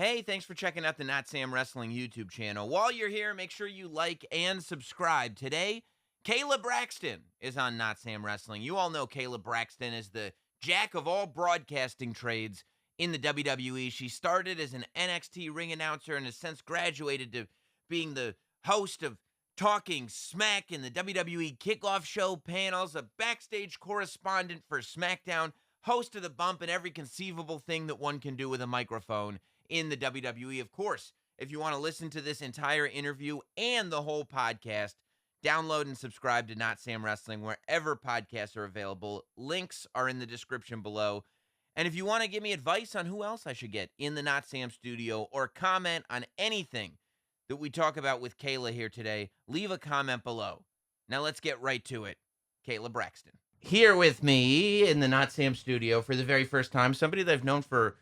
Hey, thanks for checking out the Notsam Wrestling YouTube channel. While you're here, make sure you like and subscribe. Today, Kayla Braxton is on Notsam Wrestling. You all know Kayla Braxton is the jack of all broadcasting trades in the WWE. She started as an NXT ring announcer and has since graduated to being the host of Talking Smack in the WWE Kickoff Show panels, a backstage correspondent for SmackDown, host of The Bump, and every conceivable thing that one can do with a microphone in the WWE. Of course, if you want to listen to this entire interview and the whole podcast, download and subscribe to Not Sam Wrestling wherever podcasts are available. Links are in the description below. And if you want to give me advice on who else I should get in the Not Sam studio or comment on anything that we talk about with Kayla here today, leave a comment below. Now let's get right to it. Kayla Braxton. Here with me in the Not Sam studio for the very first time, somebody that I've known for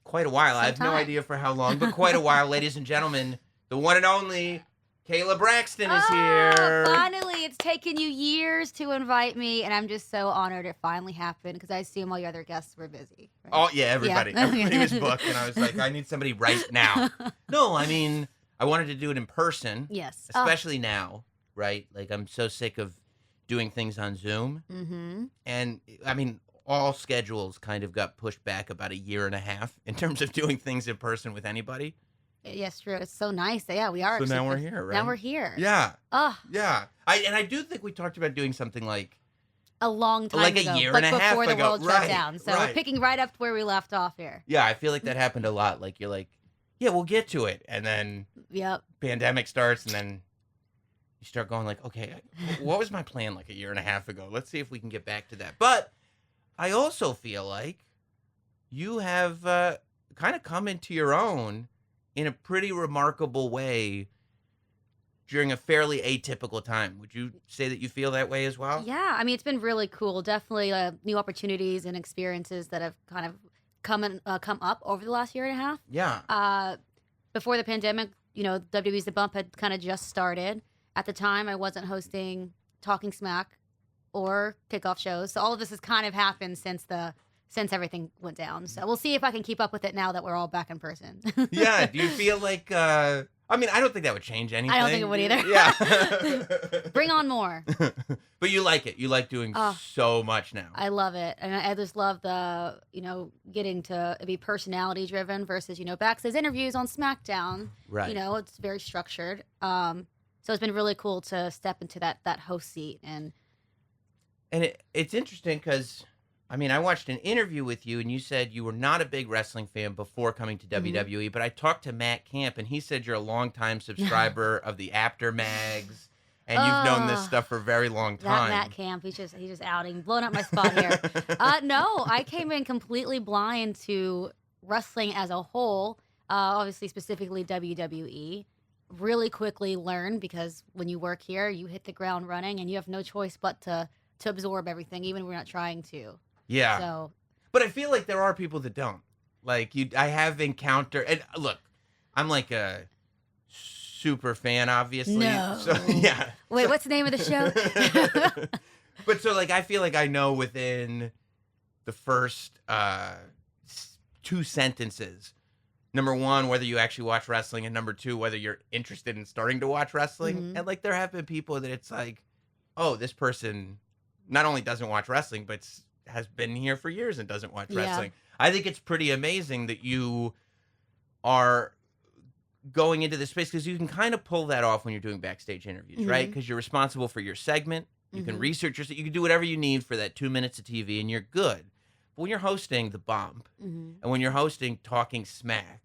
quite a while. I have no idea for how long, but quite a while. Ladies and gentlemen, the one and only Kayla Braxton is here. Finally, it's taken you years to invite me, and I'm just so honored it finally happened because I assume all your other guests were busy. Right? Oh, yeah, everybody. Yeah. Everybody was booked, and I was like, I need somebody right now. No, I mean, I wanted to do it in person. Yes. Especially now, right? Like, I'm so sick of doing things on Zoom. Mm-hmm. And, I mean, all schedules kind of got pushed back about a year and a half in terms of doing things in person with anybody. Yes, true. It's so nice. Yeah, we are. So now we're here, right? Now we're here. Yeah. Oh. Yeah. I do think we talked about doing something like a long time like ago. a year and a half before the ago. world Right, shut down. So right. we're picking right up where we left off here. Yeah, I feel like that happened a lot. Like, you're like, yeah, we'll get to it. And then Yep. pandemic starts, and then you start going like, okay, what was my plan like a year and a half ago? Let's see if we can get back to that. But I also feel like you have kind of come into your own in a pretty remarkable way during a fairly atypical time. Would you say that you feel that way as well? Yeah, I mean, it's been really cool. Definitely new opportunities and experiences that have kind of come up over the last year and a half. Yeah. Before the pandemic, WWE's The Bump had kind of just started. At the time, I wasn't hosting Talking Smack or kickoff shows. So all of this has kind of happened since everything went down. So we'll see if I can keep up with it now that we're all back in person. Yeah. Do you feel like, I mean, I don't think that would change anything. I don't think it would either. Yeah. Bring on more. But you like it. You like doing so much now. I love it. And I just love the, getting to be personality driven versus, backstage interviews on SmackDown. Right. It's very structured. So it's been really cool to step into that host seat. And it's interesting because, I mean, I watched an interview with you, and you said you were not a big wrestling fan before coming to WWE, but I talked to Matt Camp, and he said you're a longtime subscriber of the After Mags, and you've known this stuff for a very long time. That Matt Camp, he's just outing, blowing up my spot here. No, I came in completely blind to wrestling as a whole, obviously specifically WWE. Really quickly learned because when you work here, you hit the ground running, and you have no choice but to absorb everything, even when we're not trying to. Yeah. So, but I feel like there are people that don't. Like, I have encountered, and look, I'm like a super fan, obviously. No. So, yeah. Wait, what's the name of the show? But so, like, I feel like I know within the first 2 sentences, number one, whether you actually watch wrestling, and number two, whether you're interested in starting to watch wrestling. Mm-hmm. And, like, there have been people that it's like, oh, this person not only doesn't watch wrestling, but has been here for years and doesn't watch wrestling. I think it's pretty amazing that you are going into this space because you can kind of pull that off when you're doing backstage interviews, right? Because you're responsible for your segment. You can research your, you can do whatever you need for that 2 minutes of TV, and you're good. But when you're hosting The Bump, and when you're hosting Talking Smack,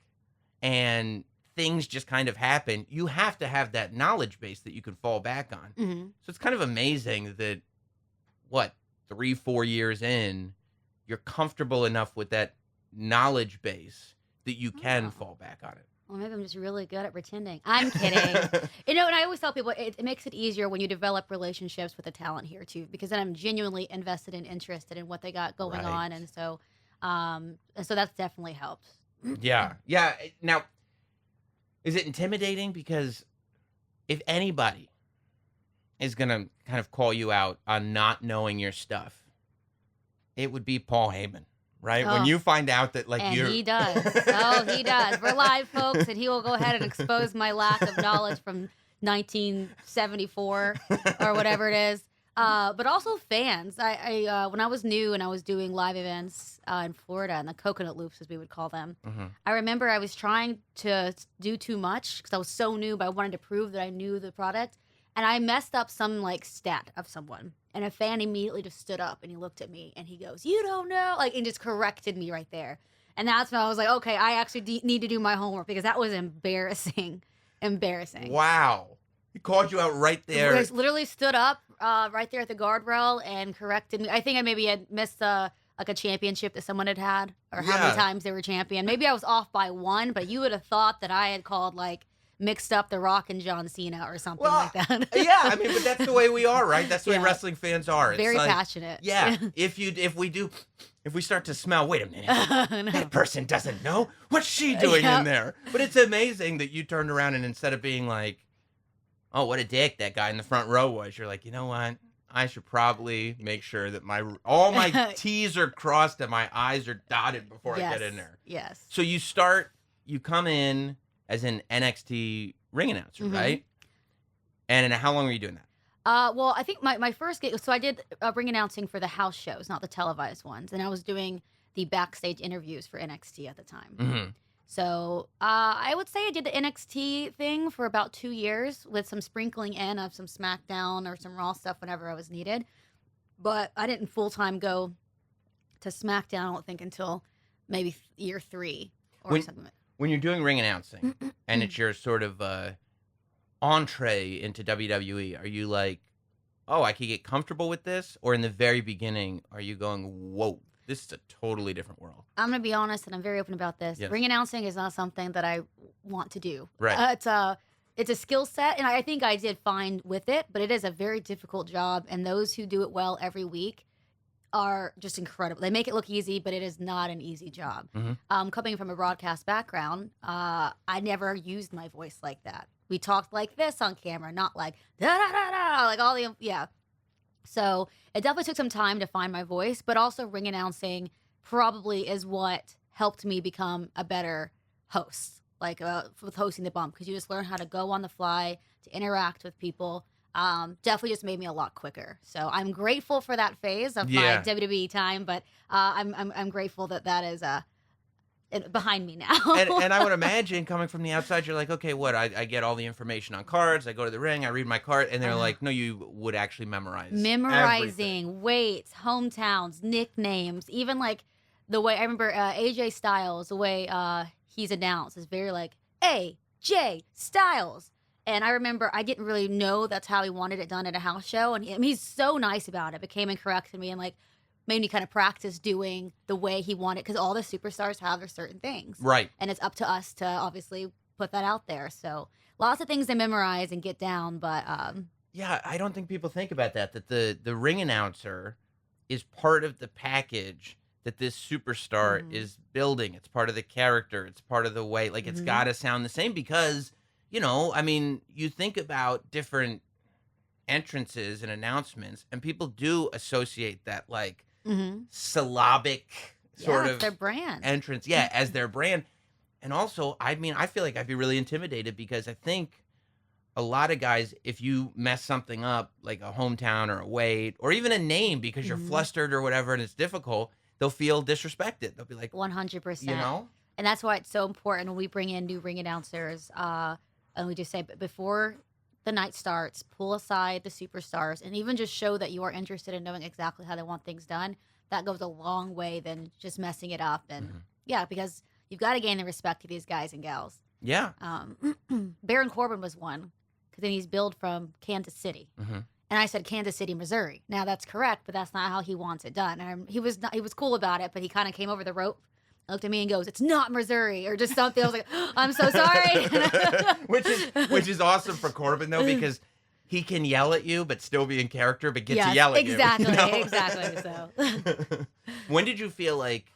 and things just kind of happen, you have to have that knowledge base that you can fall back on. So it's kind of amazing that, 3-4 years in, you're comfortable enough with that knowledge base that you can fall back on it. Well, maybe I'm just really good at pretending. I'm kidding. And I always tell people it makes it easier when you develop relationships with the talent here too, because then I'm genuinely invested and interested in what they got going on, and so that's definitely helped. Yeah. Now, is it intimidating? Because if anybody is gonna kind of call you out on not knowing your stuff, it would be Paul Heyman, right? When you find out that like and you're he does. Oh, he does. We're live, folks, and he will go ahead and expose my lack of knowledge from 1974 or whatever it is. But also fans. I when I was new and I was doing live events in Florida, in the coconut loops, as we would call them, I remember I was trying to do too much because I was so new, but I wanted to prove that I knew the product. And I messed up some like stat of someone. And a fan immediately just stood up and he looked at me and he goes, "You don't know," like, and just corrected me right there. And that's when I was like, okay, I actually need to do my homework because that was embarrassing. Embarrassing. Wow. He called you out right there. He literally stood up right there at the guardrail and corrected me. I think I maybe had missed like a championship that someone had or how many times they were champion. Maybe I was off by one, but you would have thought that I had called like mixed up The Rock and John Cena or something like that. Yeah, I mean, but that's the way we are, right? That's the way wrestling fans are. It's very like, passionate. Yeah, if we start to smell, wait a minute, that person doesn't know what's she doing in there. But it's amazing that you turned around and instead of being like, "Oh, what a dick that guy in the front row was," you're like, you know what? I should probably make sure that all my T's are crossed and my I's are dotted before I get in there. Yes. So you come in as an NXT ring announcer, right? And how long were you doing that? Well, I think my first gig, so I did ring announcing for the house shows, not the televised ones. And I was doing the backstage interviews for NXT at the time. So I would say I did the NXT thing for about 2 years with some sprinkling in of some SmackDown or some Raw stuff whenever I was needed. But I didn't full-time go to SmackDown, I don't think, until maybe year 3 or something. When you're doing ring announcing and it's your sort of entree into WWE, are you like, oh, I could get comfortable with this? Or in the very beginning, are you going, whoa, this is a totally different world? I'm going to be honest, and I'm very open about this. Yes. Ring announcing is not something that I want to do. Right. It's a skill set, and I think I did fine with it, but it is a very difficult job, and those who do it well every week are just incredible. They make it look easy, but it is not an easy job. Coming from a broadcast background, I never used my voice like that. We talked like this on camera, not like da-da-da-da, like all the, So it definitely took some time to find my voice, but also ring announcing probably is what helped me become a better host, like with hosting the bump, because you just learn how to go on the fly, to interact with people. Definitely just made me a lot quicker. So I'm grateful for that phase of my WWE time, but I'm grateful that is behind me now. and I would imagine coming from the outside, you're like, okay, what? I get all the information on cards. I go to the ring, I read my card, and they're like, no, you would actually memorizing everything. Weights, hometowns, nicknames, even like the way I remember AJ Styles, the way he's announced is very like AJ Styles. And I remember I didn't really know that's how he wanted it done at a house show. And he's so nice about it. But came and corrected me and like made me kind of practice doing the way he wanted. Because all the superstars have their certain things. Right. And it's up to us to obviously put that out there. So lots of things to memorize and get down. But yeah, I don't think people think about that the ring announcer is part of the package that this superstar is building. It's part of the character. It's part of the way. Like it's got to sound the same because... You know, I mean, you think about different entrances and announcements, and people do associate that, like, syllabic sort of their brand entrance, as their brand. And also, I mean, I feel like I'd be really intimidated because I think a lot of guys, if you mess something up, like a hometown or a weight, or even a name because you're flustered or whatever and it's difficult, they'll feel disrespected. They'll be like, 100%. You know? And that's why it's so important when we bring in new ring announcers, and we just say, before the night starts, pull aside the superstars and even just show that you are interested in knowing exactly how they want things done. That goes a long way than just messing it up. And because you've got to gain the respect of these guys and gals. Yeah. Baron Corbin was one because then he's billed from Kansas City. And I said Kansas City, Missouri. Now that's correct, but that's not how he wants it done. And he was cool about it, but he kind of came over the rope. Looked at me and goes, "It's not Missouri," or just something. I was like, oh, "I'm so sorry." which is awesome for Corbin though, because he can yell at you but still be in character, but get to yell at you. Exactly. So, when did you feel like,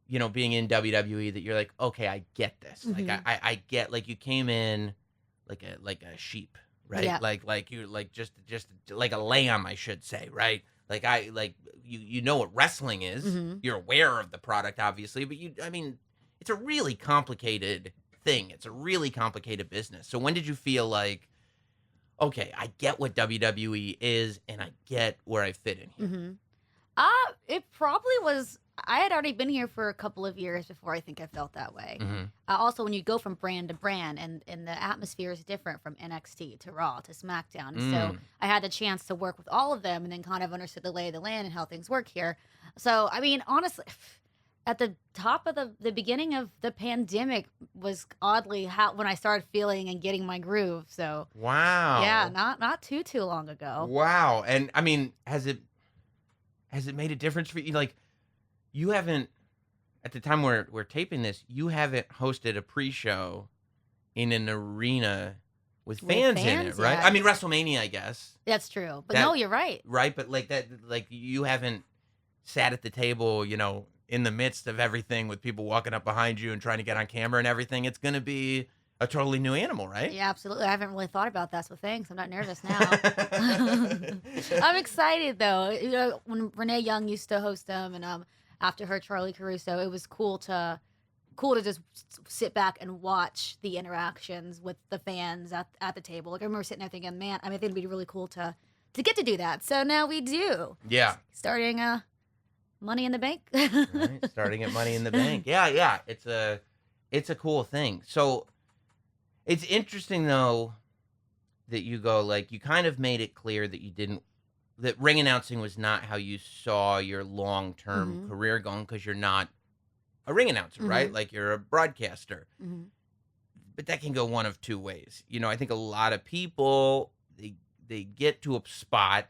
you know, being in WWE that you're like, okay, I get this. Like I get, like you came in like a sheep, right? Yeah. Like you just like a lamb, I should say, right? Like you know what wrestling is. Mhm. You're aware of the product, obviously, but it's a really complicated thing. It's a really complicated business. So when did you feel like, okay, I get what WWE is, and I get where I fit in here? Mhm. It probably was. I had already been here for a couple of years before I think I felt that way. Mm-hmm. Also, when you go from brand to brand, and the atmosphere is different from NXT to Raw to SmackDown, and so I had the chance to work with all of them, and then kind of understood the lay of the land and how things work here. So, I mean, honestly, at the top of the beginning of the pandemic was oddly how when I started feeling and getting my groove. So, yeah, Wow. not too long ago. Wow. And I mean, has it made a difference for you? Like, you haven't, at the time we're taping this, you haven't hosted a pre-show in an arena with With fans in it, fans, right? yeah. I mean, WrestleMania, I guess, That's true. But That- no, you're right. right? But like you haven't sat at the table, in the midst of everything with people walking up behind you and trying to get on camera and everything. It's going to be a totally new animal, right? Yeah, absolutely. I haven't really thought about that, so thanks. I'm not nervous now. I'm excited though. When Renee Young used to host them, and after her Charlie Caruso, it was cool to just sit back and watch the interactions with the fans at the table. Like I remember sitting there thinking, man, I mean, I think it'd be really cool to get to do that. So now we do. Yeah. Starting Money in the Bank. Right? Starting at Money in the Bank. Yeah. It's a cool thing. So it's interesting though that you go, like, you kind of made it clear that ring announcing was not how you saw your long-term Mhm. career going, because you're not a ring announcer, right? Mhm. Like, you're a broadcaster. Mhm. But that can go one of two ways. I think a lot of people, they get to a spot,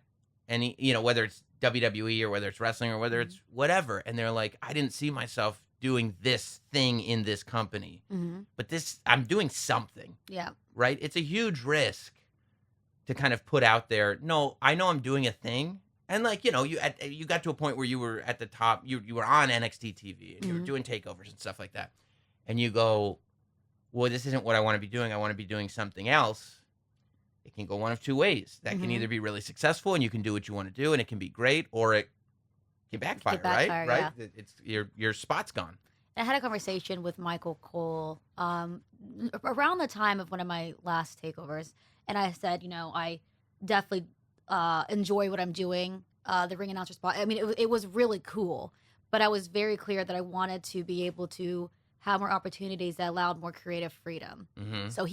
and whether it's WWE or whether it's wrestling or whether it's whatever, and they're like, I didn't see myself doing this thing in this company, Mhm. but I'm doing something, Yeah. right? It's a huge risk to kind of put out there, no, I know I'm doing a thing. And like, you got to a point where you were at the top, you were on NXT TV and you were Mhm. doing takeovers and stuff like that. And you go, well, this isn't what I want to be doing. I want to be doing something else. It can go one of two ways. That can Mhm. either be really successful and you can do what you want to do and it can be great, or it can backfire, backfire, right? It's your spot's gone. I had a conversation with Michael Cole around the time of one of my last takeovers, and I said, I definitely enjoy what I'm doing, the ring announcer spot. I mean, it was really cool, but I was very clear that I wanted to be able to have more opportunities that allowed more creative freedom. Mm-hmm. So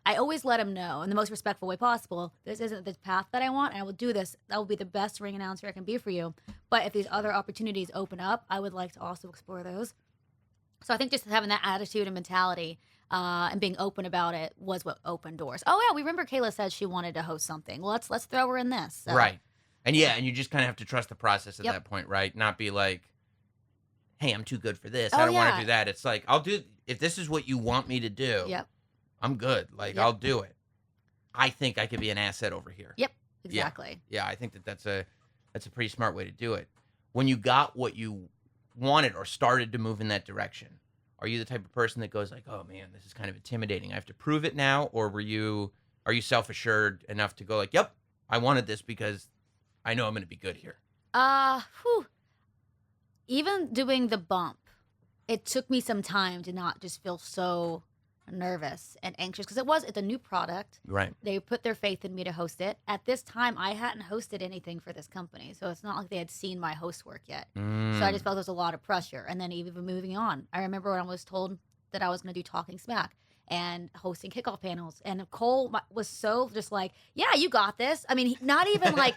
I always let him know in the most respectful way possible, this isn't the path that I want, and I will do this. That will be the best ring announcer I can be for you. But if these other opportunities open up, I would like to also explore those. So I think just having that attitude and mentality and being open about it was what opened doors. Oh yeah, we remember Kayla said she wanted to host something. Well, let's throw her in this. So. Right. And and you just kind of have to trust the process at Yep. that point, right? Not be like, hey, I'm too good for this. Oh, I don't want yeah. to do that. It's like, I'll do, if this is what you want me to do, Yep. I'm good. Like, Yep. I'll do it. I think I could be an asset over here. Yep. Exactly. Yeah, I think that's a pretty smart way to do it. When you got what you wanted or started to move in that direction, are you the type of person that goes like, oh man, this is kind of intimidating, I have to prove it now? Or are you self-assured enough to go like, yep, I wanted this because I know I'm going to be good here? Even doing the bump, it took me some time to not just feel so nervous and anxious because it's a new product. Right. They put their faith in me to host it. At this time, I hadn't hosted anything for this company, so it's not like they had seen my host work yet. So I just felt there was a lot of pressure. And then even moving on, I remember when I was told that I was going to do Talking Smack and hosting kickoff panels, and Cole was so just like, yeah, you got this. I mean, not even like,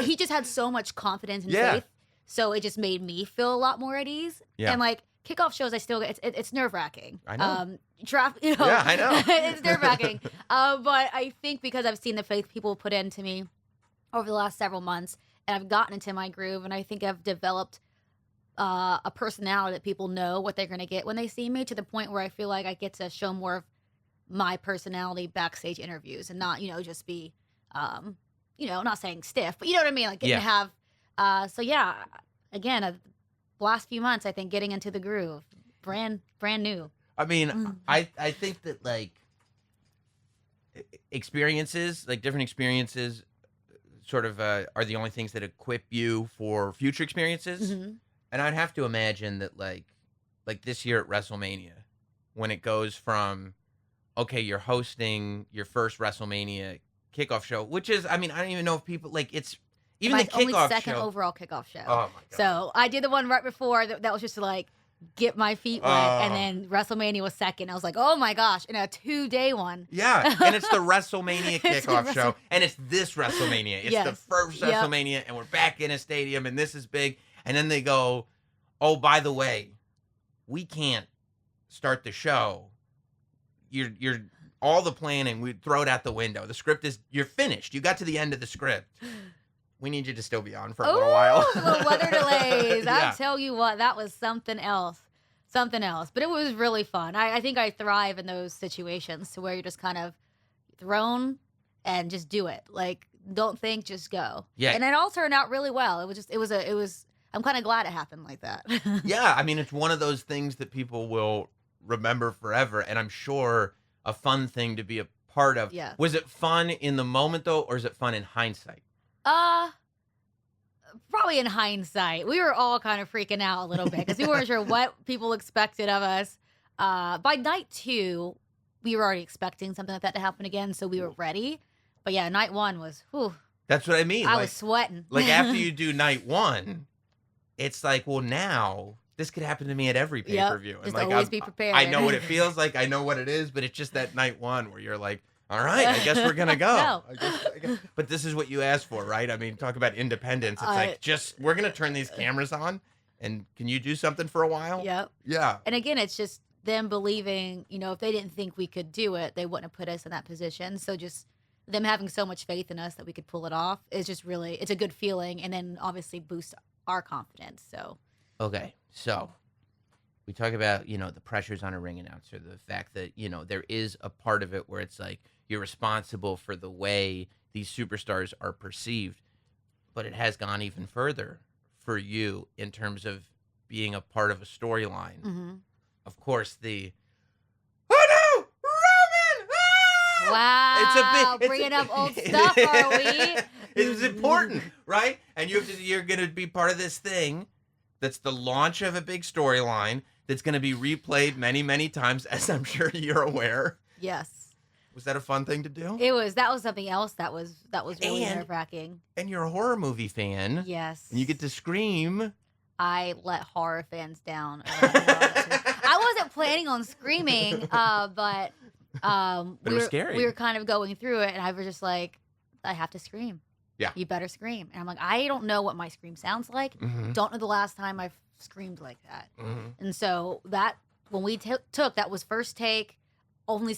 he just had so much confidence and faith. So it just made me feel a lot more at ease. Yeah. And like kickoff shows, I still get it's nerve wracking. I know. Yeah, I know. It's nerve wracking. But I think because I've seen the faith people put into me over the last several months, and I've gotten into my groove, and I think I've developed a personality that people know what they're going to get when they see me, to the point where I feel like I get to show more of my personality backstage interviews and not, just be, not saying stiff, but you know what I mean? Like getting to have, again, the last few months, I think getting into the groove, brand new. I mean, I think that like experiences, like different experiences, sort of are the only things that equip you for future experiences. And I'd have to imagine that like this year at WrestleMania, when it goes from, okay, you're hosting your first WrestleMania kickoff show, which is, I mean, I don't even know if people like it's even My the kickoff only second show. overall kickoff show. Oh my god! So I did the one right before that was just to like get my feet wet, and then WrestleMania was second. I was like, oh my gosh, in a 2-day one. Yeah, and it's the WrestleMania kickoff show, and it's this WrestleMania. It's the first WrestleMania, and we're back in a stadium, and this is big. And then they go, oh, by the way, we can't start the show. You're all the planning, we throw it out the window. The script is, you're finished. You got to the end of the script. We need you to still be on for a little while. The weather delays. Yeah. I tell you what, that was something else. Something else. But it was really fun. I think I thrive in those situations to where you're just kind of thrown and just do it. Like, don't think, just go. Yeah. And it all turned out really well. I'm kind of glad it happened like that. Yeah, I mean, it's one of those things that people will remember forever, and I'm sure a fun thing to be a part of. Yeah. Was it fun in the moment, though, or is it fun in hindsight? Probably in hindsight. We were all kind of freaking out a little bit because we weren't sure what people expected of us. By night 2, we were already expecting something like that to happen again, so we were ready. But yeah, night 1 was, whew. That's what I mean. I was sweating. Like, after you do night 1, it's like, well, now this could happen to me at every pay-per-view. Just like, always be prepared. I know what it feels like. I know what it is, but it's just that night 1 where you're like, all right, I guess we're going to go. No. I guess. But this is what you asked for, right? I mean, talk about independence. It's like, we're going to turn these cameras on, and can you do something for a while? Yep. Yeah. And again, it's just them believing, if they didn't think we could do it, they wouldn't have put us in that position. So just them having so much faith in us that we could pull it off is just really, it's a good feeling, and then obviously boosts our confidence. So. Okay, so we talk about, the pressures on a ring announcer, the fact that, there is a part of it where it's like you're responsible for the way these superstars are perceived, but it has gone even further for you in terms of being a part of a storyline. Mm-hmm. Of course, oh no, Roman! Ah! Wow, it's bringing up old stuff, are we? It's important, right? And you're going to be part of this thing that's the launch of a big storyline that's going to be replayed many, many times, as I'm sure you're aware. Yes. Was that a fun thing to do? That was something else that was really nerve-wracking. And you're a horror movie fan. Yes. And you get to scream. I let horror fans down. I wasn't planning on screaming, but it was scary. We were kind of going through it, and I was just like, I have to scream. Yeah. You better scream. And I'm like, I don't know what my scream sounds like. Mm-hmm. Don't know the last time I've screamed like that. Mm-hmm. And so when we took, that was first take, only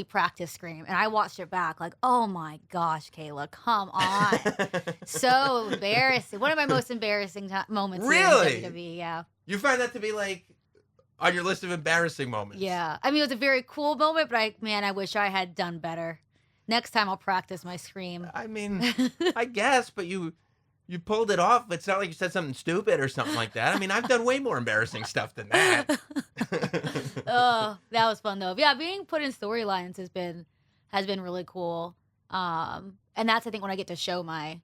practice scream. And I watched it back like, oh my gosh, Kayla, come on. So embarrassing. One of my most embarrassing moments really? here in WWE, yeah. You find that to be like on your list of embarrassing moments? Yeah. I mean, it was a very cool moment, but I wish I had done better. Next time I'll practice my scream. I mean, I guess, but you pulled it off. It's not like you said something stupid or something like that. I mean, I've done way more embarrassing stuff than that. Oh, that was fun though. Yeah, being put in storylines has been really cool. And that's, I think, when I get to show my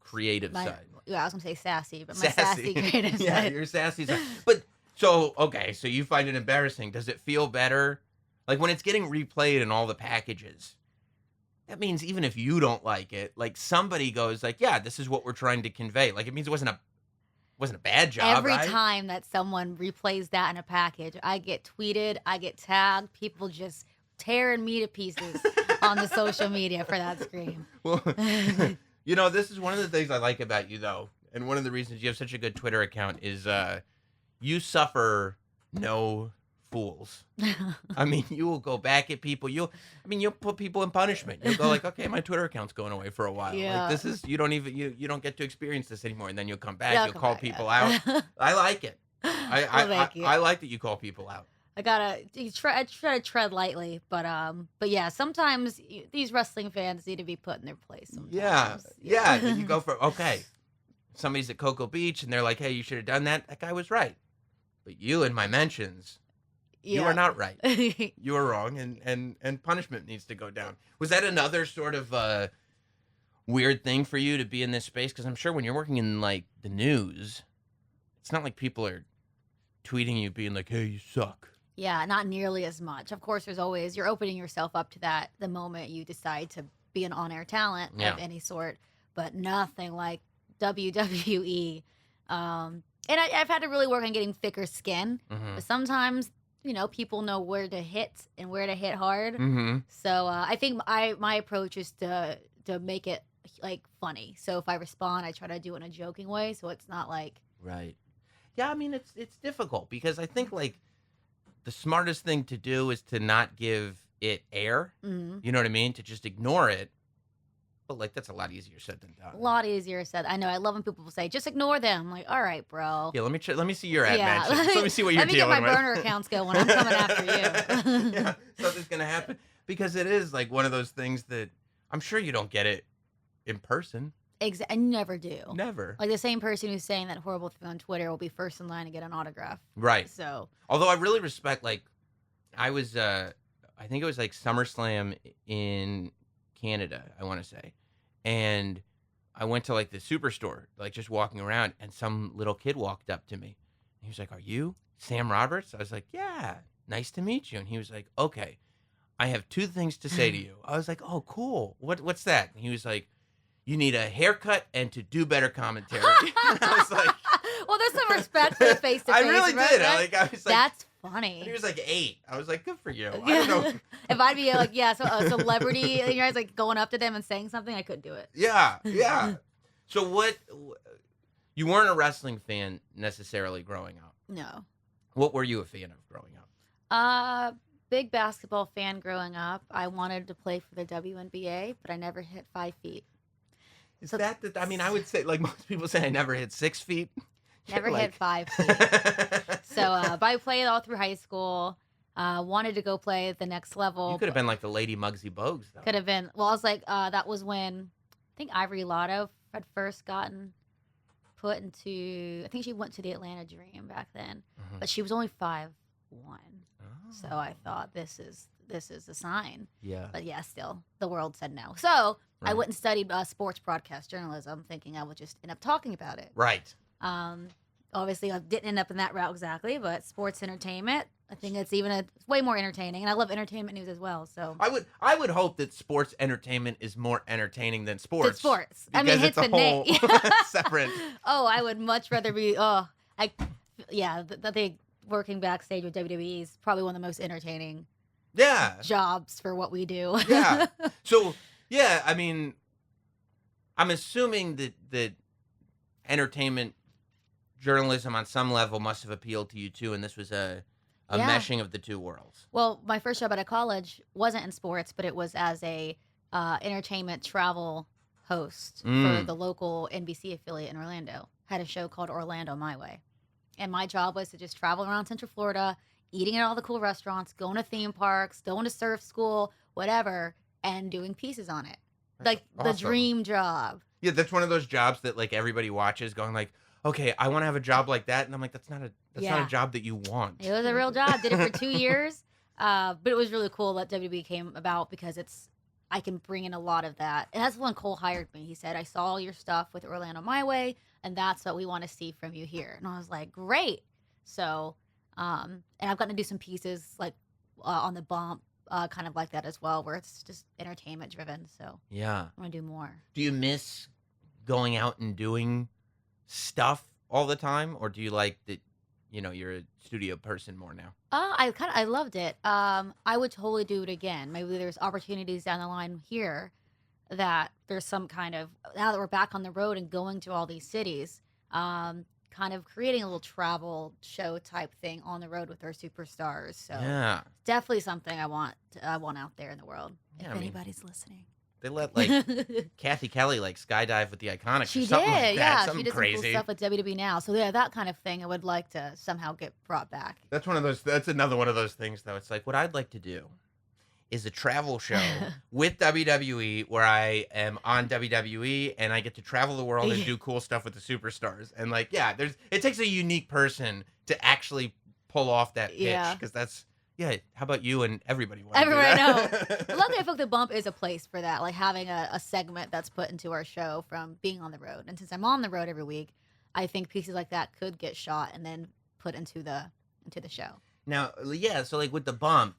creative side. Yeah, I was gonna say sassy, but my sassy creative yeah, side. your sassy side. But so you find it embarrassing. Does it feel better? Like when it's getting replayed in all the packages, that means even if you don't like it, like somebody goes like, yeah, this is what we're trying to convey. Like it means it wasn't a bad job. Every right? time that someone replays that in a package, I get tweeted, I get tagged, people just tearing me to pieces on the social media for that scream. Well, this is one of the things I like about you though, and one of the reasons you have such a good Twitter account is you suffer no fools. I mean, you will go back at people. You'll put people in punishment. You'll go like, okay, my Twitter account's going away for a while. Yeah. Like this is, you don't get to experience this anymore. And then you'll come back. You'll call people out. I like it. I like that you call people out. I try to tread lightly, but yeah, sometimes these wrestling fans need to be put in their place. Sometimes. Yeah. You go for, okay, somebody's at Cocoa Beach and they're like, hey, you should have done that. That guy was right. But you in my mentions, you are not right. You are wrong, and punishment needs to go down. Was that another sort of weird thing for you to be in this space? Because I'm sure when you're working in like the news, it's not like people are tweeting you being like, "Hey, you suck." Yeah, not nearly as much. Of course, there's always, you're opening yourself up to that the moment you decide to be an on-air talent of any sort, but nothing like WWE. And I've had to really work on getting thicker skin, but sometimes, people know where to hit and where to hit hard. So I think my approach is to make it like funny. So if I respond, I try to do it in a joking way, so it's not like Right. Yeah, I mean it's difficult because I think like the smartest thing to do is to not give it air. You know what I mean? To just ignore it. But like that's a lot easier said than done. a lot easier said. I know. I love when people say, "Just ignore them." I'm like, all right, bro. Yeah, let me see your ad mentions. Let me see what you're Let me get dealing my with. burner accounts going. I'm coming after you. Yeah, something's gonna happen because it is like one of those things that I'm sure you don't get it in person. I never do. Never. Like the same person who's saying that horrible thing on Twitter will be first in line to get an autograph. Right. So, although I really respect, like, I was, I think it was like SummerSlam in Canada, I want to say. And I went to like the Superstore, like just walking around, and some little kid walked up to me. He was like, "Are you Sam Roberts?" I was like, "Yeah, nice to meet you." And he was like, "Okay, I have 2 things to say to you." I was like, "Oh, cool. What's that?" And he was like, "You need a haircut and to do better commentary." I was like, well, there's some respect for the face-to-face. I really did. I was like, that's funny. he was like 8. I was like, good for you. I don't know. If I'd be like, so a celebrity, you guys like going up to them and saying something, I couldn't do it. Yeah. So you weren't a wrestling fan necessarily growing up. No. What were you a fan of growing up? Big basketball fan growing up. I wanted to play for the WNBA, but I never hit 5 feet. Is that I mean, I would say, like most people say, I never hit 6 feet. Never hit 5 feet. So, but I played all through high school. Wanted to go play at the next level. You could have been like the Lady Muggsy Bogues, though. Could have been. Well, I was like, that was when I think Ivory Lotto had first gotten put into. I think she went to the Atlanta Dream back then, but she was only 5'1". So I thought this is a sign. Yeah. But yeah, still the world said no. So I went and studied sports broadcast journalism, thinking I would just end up talking about it. Right. Obviously, I didn't end up in that route exactly, but sports entertainment, I think it's way more entertaining, and I love entertainment news as well. So I would hope that sports entertainment is more entertaining than sports. It's sports. I mean, it's the whole name. separate. Oh, I would much rather be. The working backstage with WWE is probably one of the most entertaining. Yeah. Jobs for what we do. Yeah. So yeah, I mean, I'm assuming that entertainment journalism on some level must have appealed to you too, and this was a meshing of the two worlds. Well, my first job out of college wasn't in sports, but it was as a entertainment travel host for the local NBC affiliate in Orlando. Had a show called Orlando My Way, and my job was to just travel around Central Florida, eating at all the cool restaurants, going to theme parks, going to surf school, whatever, and doing pieces on it. That's like awesome. The dream job. Yeah, that's one of those jobs that like everybody watches, going like, okay, I want to have a job like that, and I'm like, that's not a job that you want. It was a real job. Did it for 2 years, but it was really cool that WWE came about because I can bring in a lot of that, and that's when Cole hired me. He said, "I saw all your stuff with Orlando My Way, and that's what we want to see from you here." And I was like, "Great!" So, and I've gotten to do some pieces like on the bump, kind of like that as well, where it's just entertainment driven. So yeah, I want to do more. Do you miss going out and doing stuff all the time, or do you like that? You know, you're a studio person more now. I loved it. I would totally do it again. Maybe there's opportunities down the line here that there's some kind of, now that we're back on the road and going to all these cities, kind of creating a little travel show type thing on the road with our superstars. So yeah, definitely something I want out there in the world. Yeah, if anybody's listening. They let like Kathy Kelly like skydive with the Iconics. She or something did, like that. yeah. Something She did crazy. some cool stuff with WWE now. So yeah, that kind of thing I would like to somehow get brought back. That's one of those. That's another one of those things, though. It's like what I'd like to do is a travel show with WWE where I am on WWE and I get to travel the world and do cool stuff with the superstars. And like, yeah, it takes a unique person to actually pull off that pitch because Yeah, how about you and everybody want to do Everybody know. that? But luckily, I feel like the bump is a place for that, like having a segment that's put into our show from being on the road. And since I'm on the road every week, I think pieces like that could get shot and then put into the show. Now, yeah, so like with the bump,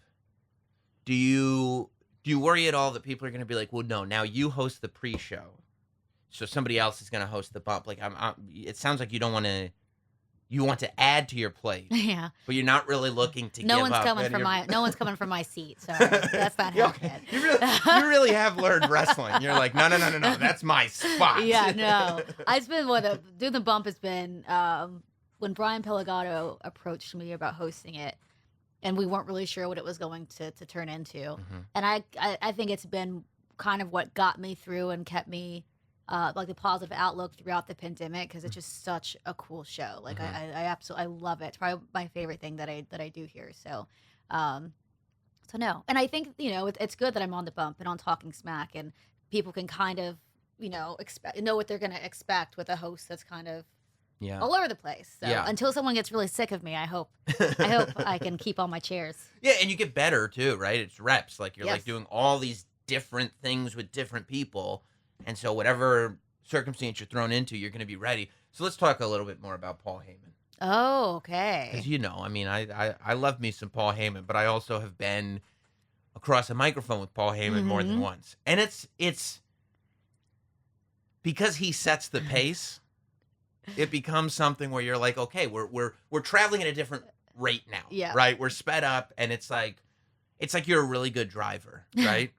do you worry at all that people are going to be like, well, no, now you host the pre-show, so somebody else is going to host the bump? Like, it sounds like you don't want to. You want to add to your plate, Yeah. but you're not really looking to. No give one's up coming from no one's coming from my seat, so that's not Yeah, happening. okay. You really have learned wrestling. You're like, no, that's my spot. Yeah, no. It's been doing the bump has been when Brian Pellegato approached me about hosting it, and we weren't really sure what it was going to turn into. Mm-hmm. And I think it's been kind of what got me through and kept me like the positive outlook throughout the pandemic, because it's just such a cool show. Like Mm-hmm. I absolutely love it. It's probably my favorite thing that I do here. So no, and I think it's good that I'm on the bump and on Talking Smack, and people can kind of know what they're going to expect with a host that's kind of Yeah. all over the place. So Yeah. until someone gets really sick of me, I hope I can keep all my chairs. Yeah, and you get better too, right? It's reps. Like you're Yes. like doing all these different things with different people, and so whatever circumstance you're thrown into, you're going to be ready. So let's talk a little bit more about Paul Heyman, Oh, okay. because I mean, I love me some Paul Heyman, but I also have been across a microphone with Paul Heyman more than Mhm. once, and it's because he sets the pace. It becomes something where you're like, okay, we're traveling at a different rate now, Yeah. right? We're sped up, and it's like you're a really good driver, right?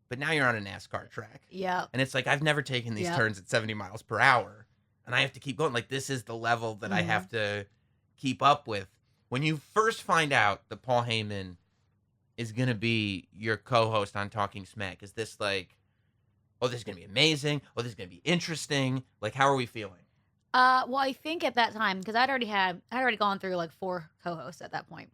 But now you're on a NASCAR track, Yeah. and it's like I've never taken these Yeah. turns at 70 miles per hour, and I have to keep going. Like this is the level that I Mhm. have to keep up with. When you first find out that Paul Heyman is gonna be your co-host on Talking Smack, is this like, oh, this is gonna be amazing? Oh, this is gonna be interesting? Like, how are we feeling? Well, I think at that time, because I'd already gone through like 4 co-hosts at that point.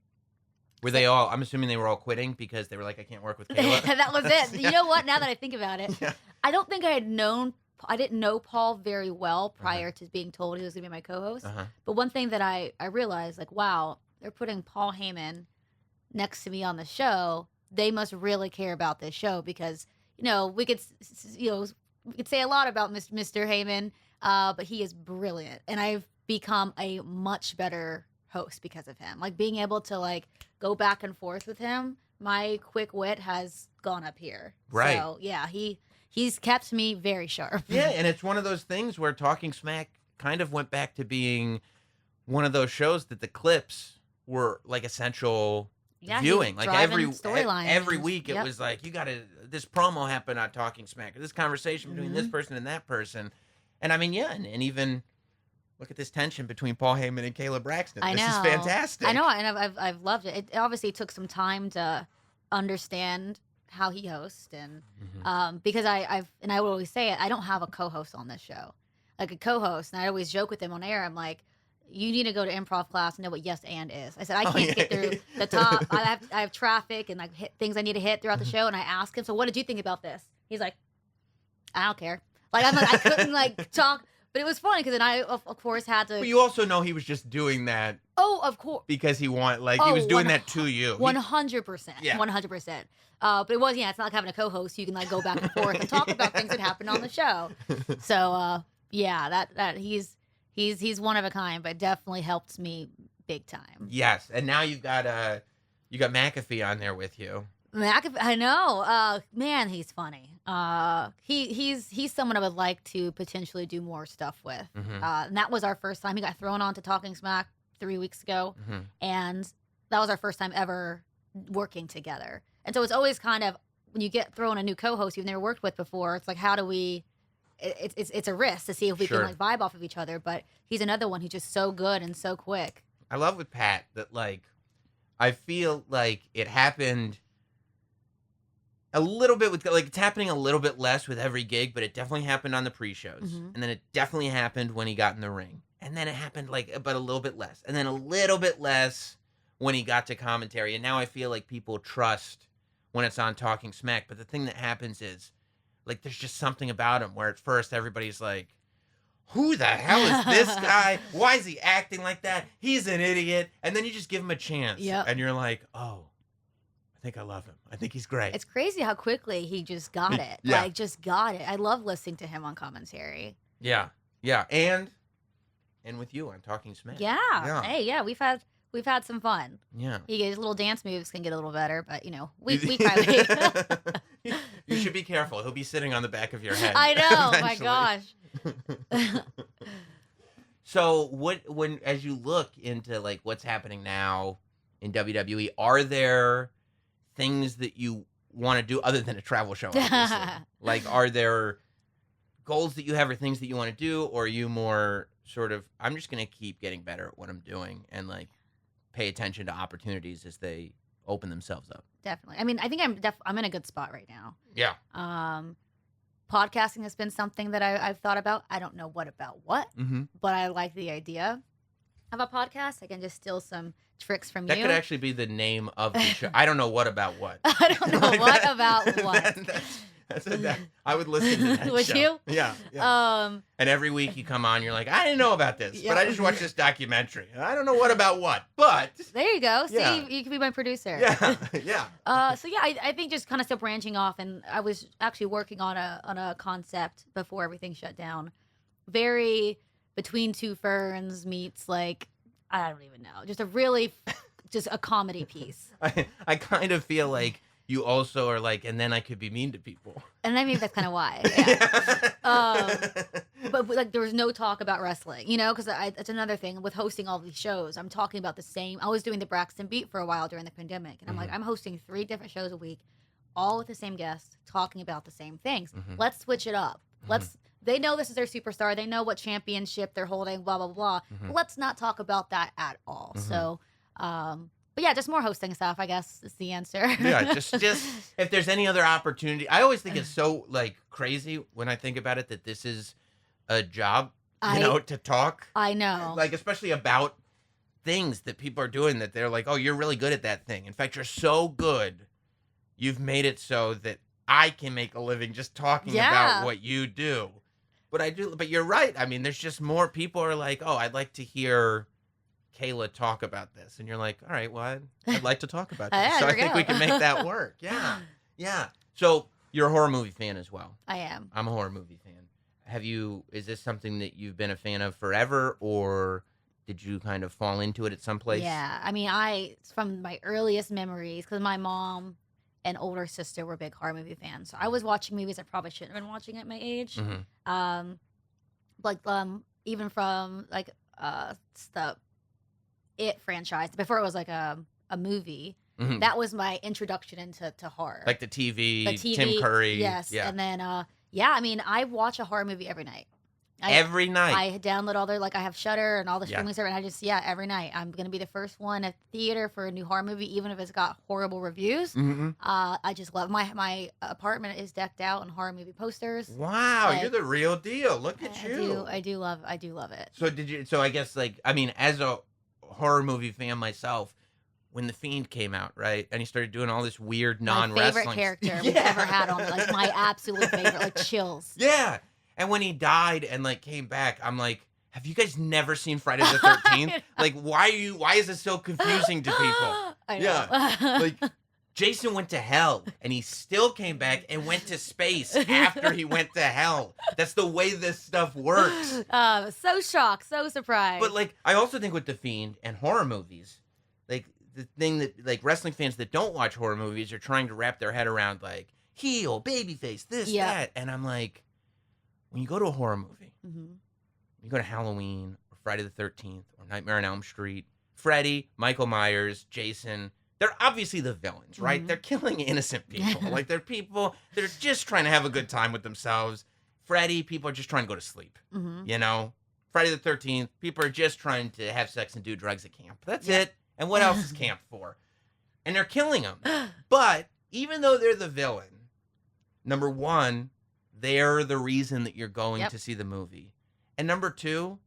Were they all? I'm assuming they were all quitting because they were like, I can't work with Kayla. That was it. You know what? Now that I think about it, Yeah. I don't think I didn't know Paul very well prior to being told he was going to be my co-host. Uh-huh. But one thing that I realized, like, wow, they're putting Paul Heyman next to me on the show. They must really care about this show, because we could say a lot about Mr. Heyman, but he is brilliant, and I've become a much better host because of him. Like, being able to like go back and forth with him, my quick wit has gone up here. Right. So yeah, he's kept me very sharp. Yeah, and it's one of those things where Talking Smack kind of went back to being one of those shows that the clips were like essential Yeah, viewing. he's Like driving storylines every and- week, it yep. was like, you got to, this promo happened on Talking Smack, or this conversation between this Mhm. person and that person. And I mean, yeah, and even look at this tension between Paul Heyman and Kayla Braxton. I know. This is fantastic. I know, and I've loved it. It obviously took some time to understand how he hosts, and Mhm. because I would always say it, I don't have a co-host on this show, like a co-host, and I always joke with him on air. I'm like, you need to go to improv class and know what yes and is. I said I Oh, can't yeah. get through the top. I have traffic and like things I need to hit throughout the show, and I ask him, so what did you think about this? He's like, I don't care. Like I couldn't like talk, but it was funny because then I of course had to. But you also know he was just doing that Oh, of course. because he he was doing that to you. He- 100%. Yeah. 100%. But it was, it's not like having a co-host. You can like go back and forth and talk about things that happened on the show. So, yeah, that he's one of a kind, but definitely helped me big time. Yes, and now you got McAfee on there with you. I know. Man, he's funny. He's someone I would like to potentially do more stuff with. Mhm. And that was our first time. He got thrown on to Talking Smack 3 weeks ago. Mhm. And that was our first time ever working together. And so it's always kind of, when you get thrown a new co-host you've never worked with before, it's like, how do we, it's a risk to see if we Sure. can like vibe off of each other. But he's another one who's just so good and so quick. I love with Pat that like I feel like it happened a little bit with like it's happening a little bit less with every gig, but it definitely happened on the pre-shows. Mhm. And then it definitely happened when he got in the ring. And then it happened but a little bit less. And then a little bit less when he got to commentary. And now I feel like people trust when it's on Talking Smack. But the thing that happens is like there's just something about him where at first everybody's like, who the hell is this guy? Why is he acting like that? He's an idiot. And then you just give him a chance. Yep. And you're like, oh, I think I love him. I think he's great. It's crazy how quickly he just got it. Yeah. Like, just got it. I love listening to him on commentary. Yeah. Yeah. And with you on Talking Smack. Yeah. Hey, yeah, we've had some fun. Yeah. His little dance moves can get a little better, but we kind of. You should be careful. He'll be sitting on the back of your head. I know. My eventually. gosh. So when as you look into like what's happening now in WWE, are there things that you want to do other than a travel show? Obviously? Like, are there goals that you have or things that you want to do, or are you more sort of, I'm just going to keep getting better at what I'm doing and like pay attention to opportunities as they open themselves up? Definitely. I mean, I think I'm in a good spot right now. Yeah. Podcasting has been something that I've thought about. I don't know what, but I like the idea of a podcast. I can just steal some tricks from That you. could actually be the name of the show. I don't know what about what. I don't know Like what that- about what. I would listen to that Would show. you? Yeah. And every week you come on, you're like, I didn't know about this, but I just watched this documentary. I don't know what about what, but There you go. See, Yeah. you can be my producer. yeah, yeah. So yeah, I think just kind of still branching off, and I was actually working on a concept before everything shut down. Very Between Two Ferns meets like I don't even know, just a really just a comedy piece. I kind of feel like you also are like, and then I could be mean to people. And I mean that's kind of why. Yeah. But like there was no talk about wrestling, because that's another thing with hosting all these shows. I'm talking about the same. I was doing the Braxton Beat for a while during the pandemic, and I'm like, I'm hosting 3 different shows a week, all with the same guests, talking about the same things. Let's switch it up. They know this is their superstar. They know what championship they're holding. Blah blah blah. Let's not talk about that at all. So, but yeah, just more hosting stuff. I guess is the answer. Yeah, just if there's any other opportunity. I always think it's so like crazy when I think about it that this is a job, to talk. I know. Like especially about things that people are doing that they're like, oh, you're really good at that thing. In fact, you're so good, you've made it so that I can make a living just talking about what you do. But you're right. I mean, there's just more people are like, oh, I'd like to hear Kayla talk about this. And you're like, all right, well, I'd like to talk about this. Yeah, So I there we think go. we can make that work. Yeah. Yeah. So you're a horror movie fan as well. I am. I'm a horror movie fan. Is this something that you've been a fan of forever, or did you kind of fall into it at some place? Yeah. I mean, it's from my earliest memories, because my mom and older sister were big horror movie fans. So I was watching movies I probably shouldn't have been watching at my age. Even from like the It franchise before it was like a movie. That was my introduction into horror. Like the TV, Tim Curry. Yes. Yeah. And then I mean, I watch a horror movie every night. Every night. I download all their, I have Shudder and all the Yeah. streaming service, and I just, every night. I'm going to be the first one at theater for a new horror movie, even if it's got horrible reviews. I just love my apartment is decked out in horror movie posters. Wow, you're the real deal. Look at you. I do love it. So I guess as a horror movie fan myself, when The Fiend came out, right? And he started doing all this weird non-wrestling. My favorite character we've ever had on, my absolute favorite, chills. Yeah. And when he died and came back, I'm like, have you guys never seen Friday the 13th? Why is this so confusing to people? I know. Yeah. Jason went to hell and he still came back and went to space after he went to hell. That's the way this stuff works. So shocked, so surprised. But I also think with The Fiend and horror movies, the thing that wrestling fans that don't watch horror movies are trying to wrap their head around, heel, babyface, this, that. And I'm like, when you go to a horror movie, you go to Halloween or Friday the 13th or Nightmare on Elm Street, Freddy, Michael Myers, Jason, they're obviously the villains, right? They're killing innocent people. They're people that are just trying to have a good time with themselves. Freddy, people are just trying to go to sleep, Friday the 13th, people are just trying to have sex and do drugs at camp. That's it. And what else is camp for? And they're killing them. But even though they're the villain, number one, they're the reason that you're going to see the movie. And number two,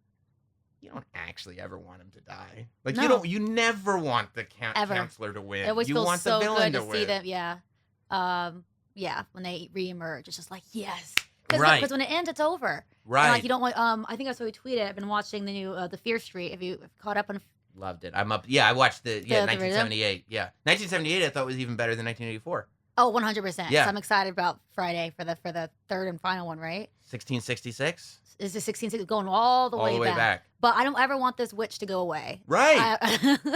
you don't actually ever want him to die. No. You never want the counselor to win. It always you feels want so the villain good to to win. see them. Yeah. When they reemerge, it's just yes. Right. Because when it ends, it's over. Right. And like you don't want. I think I saw you tweet it. I've been watching the new The Fear Street. Have you caught up on? Loved it. I'm up. Yeah, I watched the 1978. rhythm? Yeah, 1978. I thought was even better than 1984. Oh, 100%. Yeah. So I'm excited about Friday for the third and final one, right? 1666. Is the 16 going all the All way the way back. But I don't ever want this witch to go away. Right.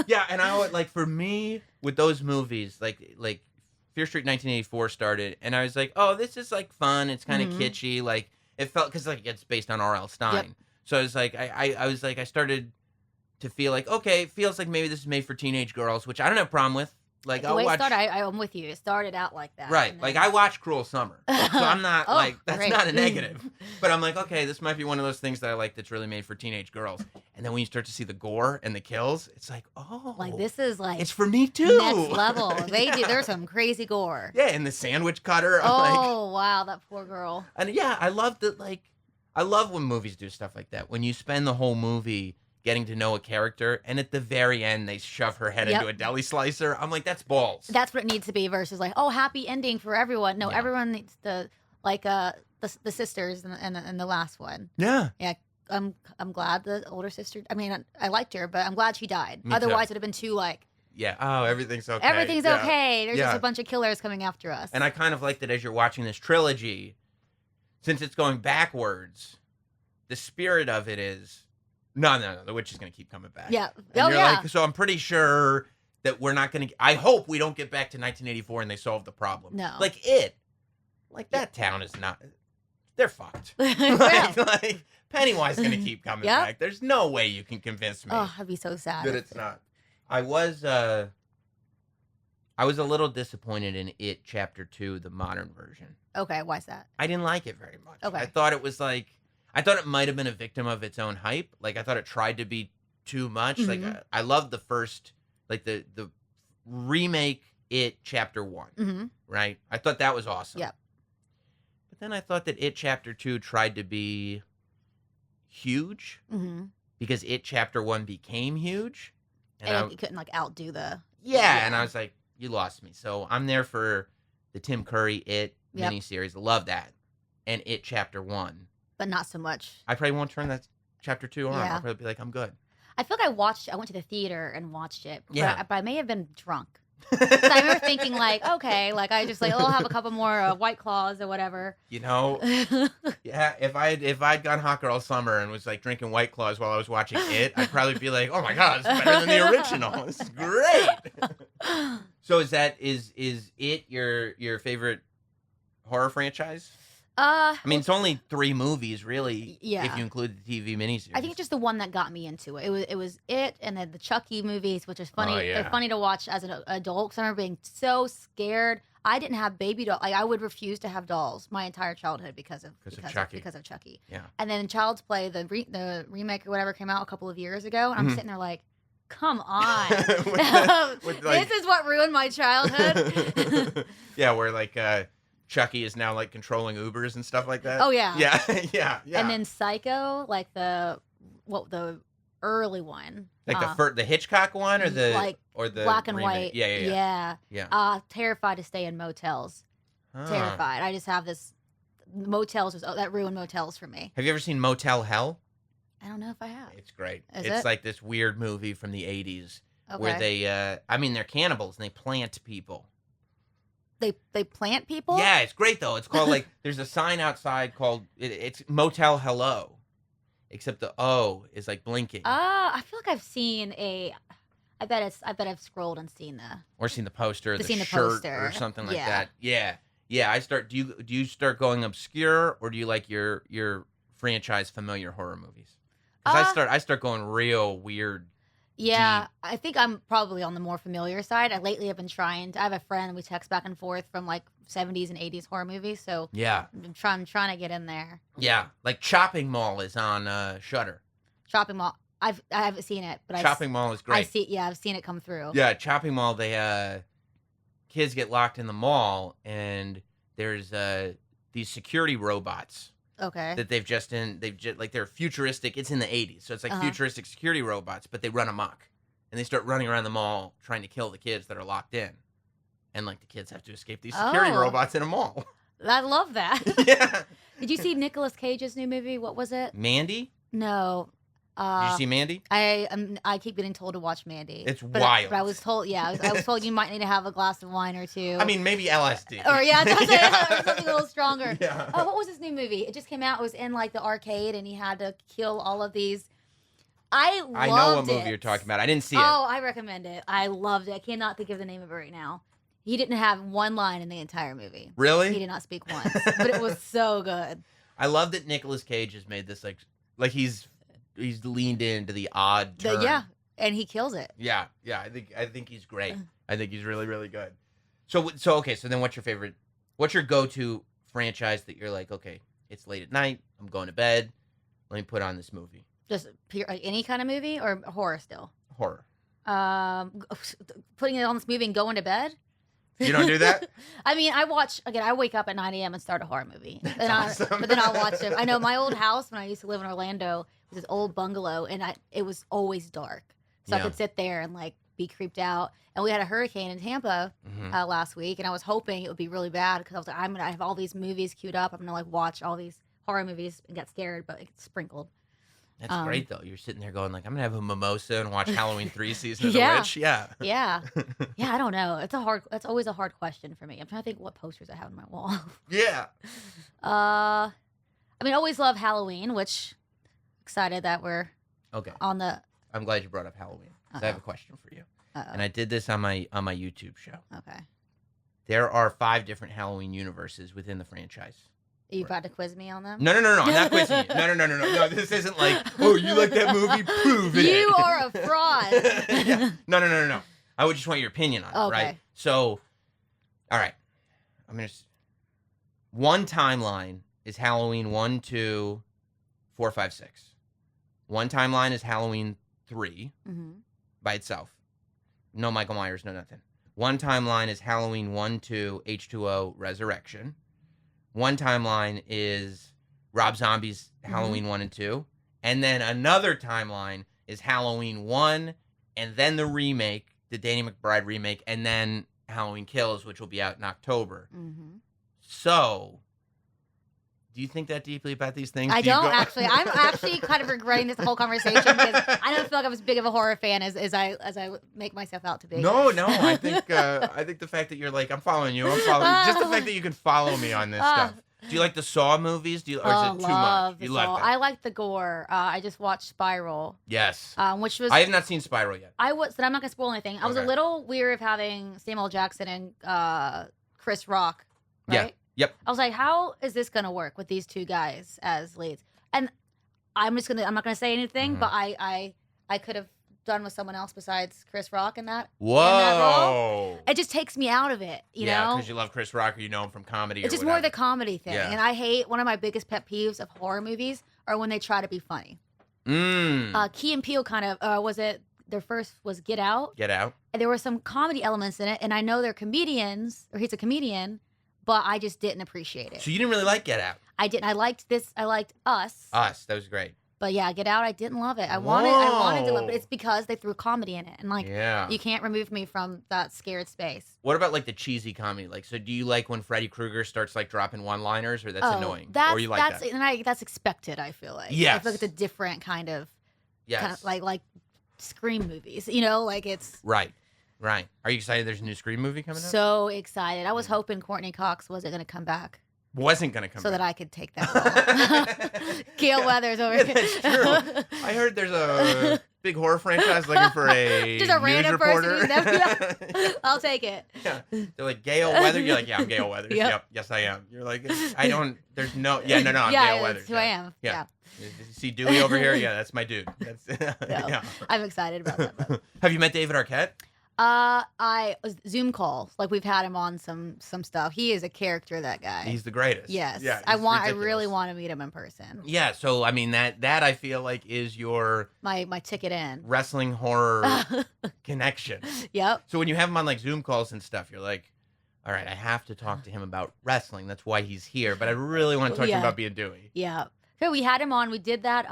Yeah, and I would like for me with those movies, like Fear Street 1984 started, and I was like, oh, this is like fun. It's kind of kitschy. Like it felt because like it's based on R.L. Stein. Yep. So I was like, I was like, I started to feel like, okay, it feels like maybe this is made for teenage girls, which I don't have a problem with. Like the I'll way watch. it started, I'm with you. It started out like that. Right. and Like then- I watch Cruel Summer. So I'm not Oh, like that's great. not a negative. But I'm like, okay, this might be one of those things that I like that's really made for teenage girls. And then when you start to see the gore and the kills, it's like, oh, Like this is like it's for me too. next level. They do. Yeah. There's some crazy gore. Yeah, and the sandwich cutter. I'm like, Oh wow, that poor girl. and yeah, I love that. Like, I love when movies do stuff like that. When you spend the whole movie getting to know a character, and at the very end they shove her head Yep. into a deli slicer. I'm like, that's balls. That's what it needs to be versus like, oh, happy ending for everyone. No, Yeah. everyone needs to like the sisters and the last one. Yeah. I'm glad the older sister. I mean, I liked her, but I'm glad she died. Me too. Otherwise, it'd have been too like Yeah. Oh, everything's okay. everything's Yeah. okay. There's Yeah. just a bunch of killers coming after us. And I kind of like that as you're watching this trilogy, since it's going backwards, the spirit of it is no, the witch is going to keep coming back. yeah. And Oh you're yeah. like, so I'm pretty sure that we're not going to. I hope we don't get back to 1984 and they solve the problem. No. Like that town is not. They're fucked. Yeah. like Pennywise is going to keep coming Yep. back. There's no way you can convince me Oh, I'd be so sad. that it's not. I was a little disappointed in It Chapter 2, the modern version. Okay, why's that? I didn't like it very much. Okay. I thought it was like, I thought it might have been a victim of its own hype. Like, I thought it tried to be too much. Like, Mhm. I loved the first, like, the remake It Chapter 1, Mm-hmm. right? I thought that was awesome. Yep. But then I thought that It Chapter 2 tried to be huge Mm-hmm. because It Chapter 1 became huge. And you couldn't like outdo the. Yeah, and I was like, you lost me. So I'm there for the Tim Curry It Yep. miniseries. I love that. And It Chapter 1. But not so much. I probably won't turn that Chapter 2 on. Yeah. I'll probably be like, I'm good. I feel like I went to the theater and watched it. Yeah. But I may have been drunk. So I remember thinking like, okay, like I just like, oh, I'll have a couple more White Claws or whatever. You know, yeah, if I'd gone hot girl summer and was like drinking White Claws while I was watching It, I'd probably be like, oh my God, it's better than the original. This is great. So is It your favorite horror franchise? I mean, it's only 3 movies, really. Yeah. If you include the TV miniseries. I think it's just the one that got me into it. It was It, and then the Chucky movies, which is funny. Oh, yeah. They're funny to watch as an adult because I remember being so scared. I didn't have baby dolls. Like I would refuse to have dolls my entire childhood because of Chucky. Yeah. And then Child's Play, the remake or whatever came out a couple of years ago, and I'm Mhm. sitting there like, come on, With, like- this is what ruined my childhood. Yeah, where like Chucky is now like controlling Ubers and stuff like that. Oh, yeah. Yeah. And then Psycho, like the early one, Like the Hitchcock one or the like black and remake? white. Yeah. Terrified to stay in motels. Huh. Terrified. I just have this motels. That ruined motels for me. Have you ever seen Motel Hell? I don't know if I have. It's great. Is It's it? like this weird movie from the 80s Okay. where they I mean they're cannibals and they plant people. They plant people. Yeah, it's great though. It's called like there's a sign outside called it's Motel Hello. Except the O is like blinking. I feel like I've seen a. I bet I've scrolled and seen the. Or seen the poster, Seen the shirt poster. or something like Yeah. that. Yeah. Yeah, do you start going obscure or do you like your franchise familiar horror movies? Cuz I start going real weird. Yeah, I think I'm probably on the more familiar side. I lately have been trying to. I have a friend we text back and forth from like 70s and 80s horror movies, so Yeah. I'm trying to get in there. Yeah, like Chopping Mall is on Shudder. Shopping Mall. I haven't seen it, but Chopping Mall is great. I've seen it come through. Yeah, Chopping Mall. They kids get locked in the mall, and there's these security robots Okay. that they've just like they're futuristic. It's in the 80s, so it's like futuristic security robots, but they run amok, and they start running around the mall trying to kill the kids that are locked in, and like the kids have to escape these security Oh. robots in a mall. I love that. Yeah. Did you see Nicolas Cage's new movie? What was it? Mandy? No. Did you see Mandy? I keep getting told to watch Mandy. It's but wild. But I was told, I was told you might need to have a glass of wine or two. I mean, maybe LSD. Or Yeah. or something a little stronger. Yeah. Oh, what was his new movie? It just came out. It was in like the arcade, and he had to kill all of these. I know what movie you're talking about. I didn't see it. Oh, I recommend it. I loved it. I cannot think of the name of it right now. He didn't have one line in the entire movie. Really? He did not speak once, but it was so good. I love that Nicolas Cage has made this like he's leaned into the odd turn. Yeah, and he kills it. Yeah. I think he's great. I think he's really, really good. So okay. So then, what's your go-to franchise that you're like, okay, it's late at night, I'm going to bed, let me put on this movie. Just like any kind of movie or horror still? Horror. Putting it on this movie and going to bed? You don't do that? I mean, I wake up at 9 a.m. and start a horror movie. Awesome. But then I'll watch it. I know my old house when I used to live in Orlando was this old bungalow, and it was always dark. So I could sit there and like be creeped out. And we had a hurricane in Tampa last week, and I was hoping it would be really bad because I was like, I have all these movies queued up. I'm going to like watch all these horror movies and get scared, but it sprinkled. That's great, though. You're sitting there going, like, I'm going to have a mimosa and watch Halloween 3 Season of the Witch. Yeah. Yeah. Yeah, I don't know. That's always a hard question for me. I'm trying to think what posters I have on my wall. Yeah. I mean, I always love Halloween, which excited that we're on the... I'm glad you brought up Halloween. Because I have a question for you. Uh-oh. And I did this on my YouTube show. Okay. There are 5 different Halloween universes within the franchise. Are you about to quiz me on them? No. I'm not quizzing you. No. No, this isn't like, oh, you like that movie? Prove it. You are a fraud. Yeah. No. I would just want your opinion on it, right? So, all right. One timeline is Halloween 1, 2, 4, 5, 6. One timeline is Halloween 3 by itself. No Michael Myers, no nothing. One timeline is Halloween 1, 2, H2O, Resurrection. One timeline is Rob Zombie's Halloween 1 and 2. And then another timeline is Halloween 1, and then the remake, the Danny McBride remake, and then Halloween Kills, which will be out in October. So, do you think that deeply about these things? I don't actually. I'm actually kind of regretting this whole conversation because I don't feel like I'm as big of a horror fan as I make myself out to be. No. I think the fact that you're like, I'm following you. Just the fact that you can follow me on this stuff. Do you like the Saw movies? Or is it too much? You love that? I like the gore. I just watched Spiral. Yes. Which was... I have not seen Spiral yet. But I'm not gonna spoil anything. I was a little weary of having Samuel Jackson and Chris Rock. Right? Yeah. Yep. I was like, how is this gonna work with these two guys as leads? And I'm not gonna say anything, but I could have done with someone else besides Chris Rock in that. Whoa. In that role. It just takes me out of it, you know? Yeah, because you love Chris Rock or you know him from comedy. It's just more the comedy thing. Yeah. And I hate, one of my biggest pet peeves of horror movies are when they try to be funny. Key and Peele kind of, their first was Get Out. Get Out. And there were some comedy elements in it, and I know they're comedians, or he's a comedian, but I just didn't appreciate it. So you didn't really like Get Out? I didn't. I liked Us. Us, that was great. But yeah, Get Out, I didn't love it. I wanted to love it. It's because they threw comedy in it. And you can't remove me from that scared space. What about like the cheesy comedy? Like, so do you like when Freddy Krueger starts like dropping one-liners, or that's annoying? Or you like that? And that's expected, I feel like. Yes. I feel like it's a different kind of, yes. like Scream movies, you know, like it's. Right. Are you excited there's a new Scream movie coming up? So excited. I was hoping Courtney Cox wasn't going to come back. Wasn't going to come back. So that I could take that role. Gail Weathers over here. That's true. I heard there's a big horror franchise looking for a just a random news reporter. Person. I'll take it. Yeah. They're like, Gail Weathers? You're like, yeah, I'm Gail Weathers. Yep. Yes, I am. You're like, I'm Gail Weathers. That's who I am. Yeah. You see Dewey over here? Yeah, that's my dude. Yeah. I'm excited about that. Have you met David Arquette? I Zoom calls. Like we've had him on some stuff. He is a character, that guy. He's the greatest. Yes. Yeah, I really want to meet him in person. Yeah, so I mean that I feel like is your my ticket in. Wrestling horror connection. Yep. So when you have him on like Zoom calls and stuff, you're like, all right, I have to talk to him about wrestling. That's why he's here, but I really want to talk to him about being Dewey. Yeah. So we had him on. We did that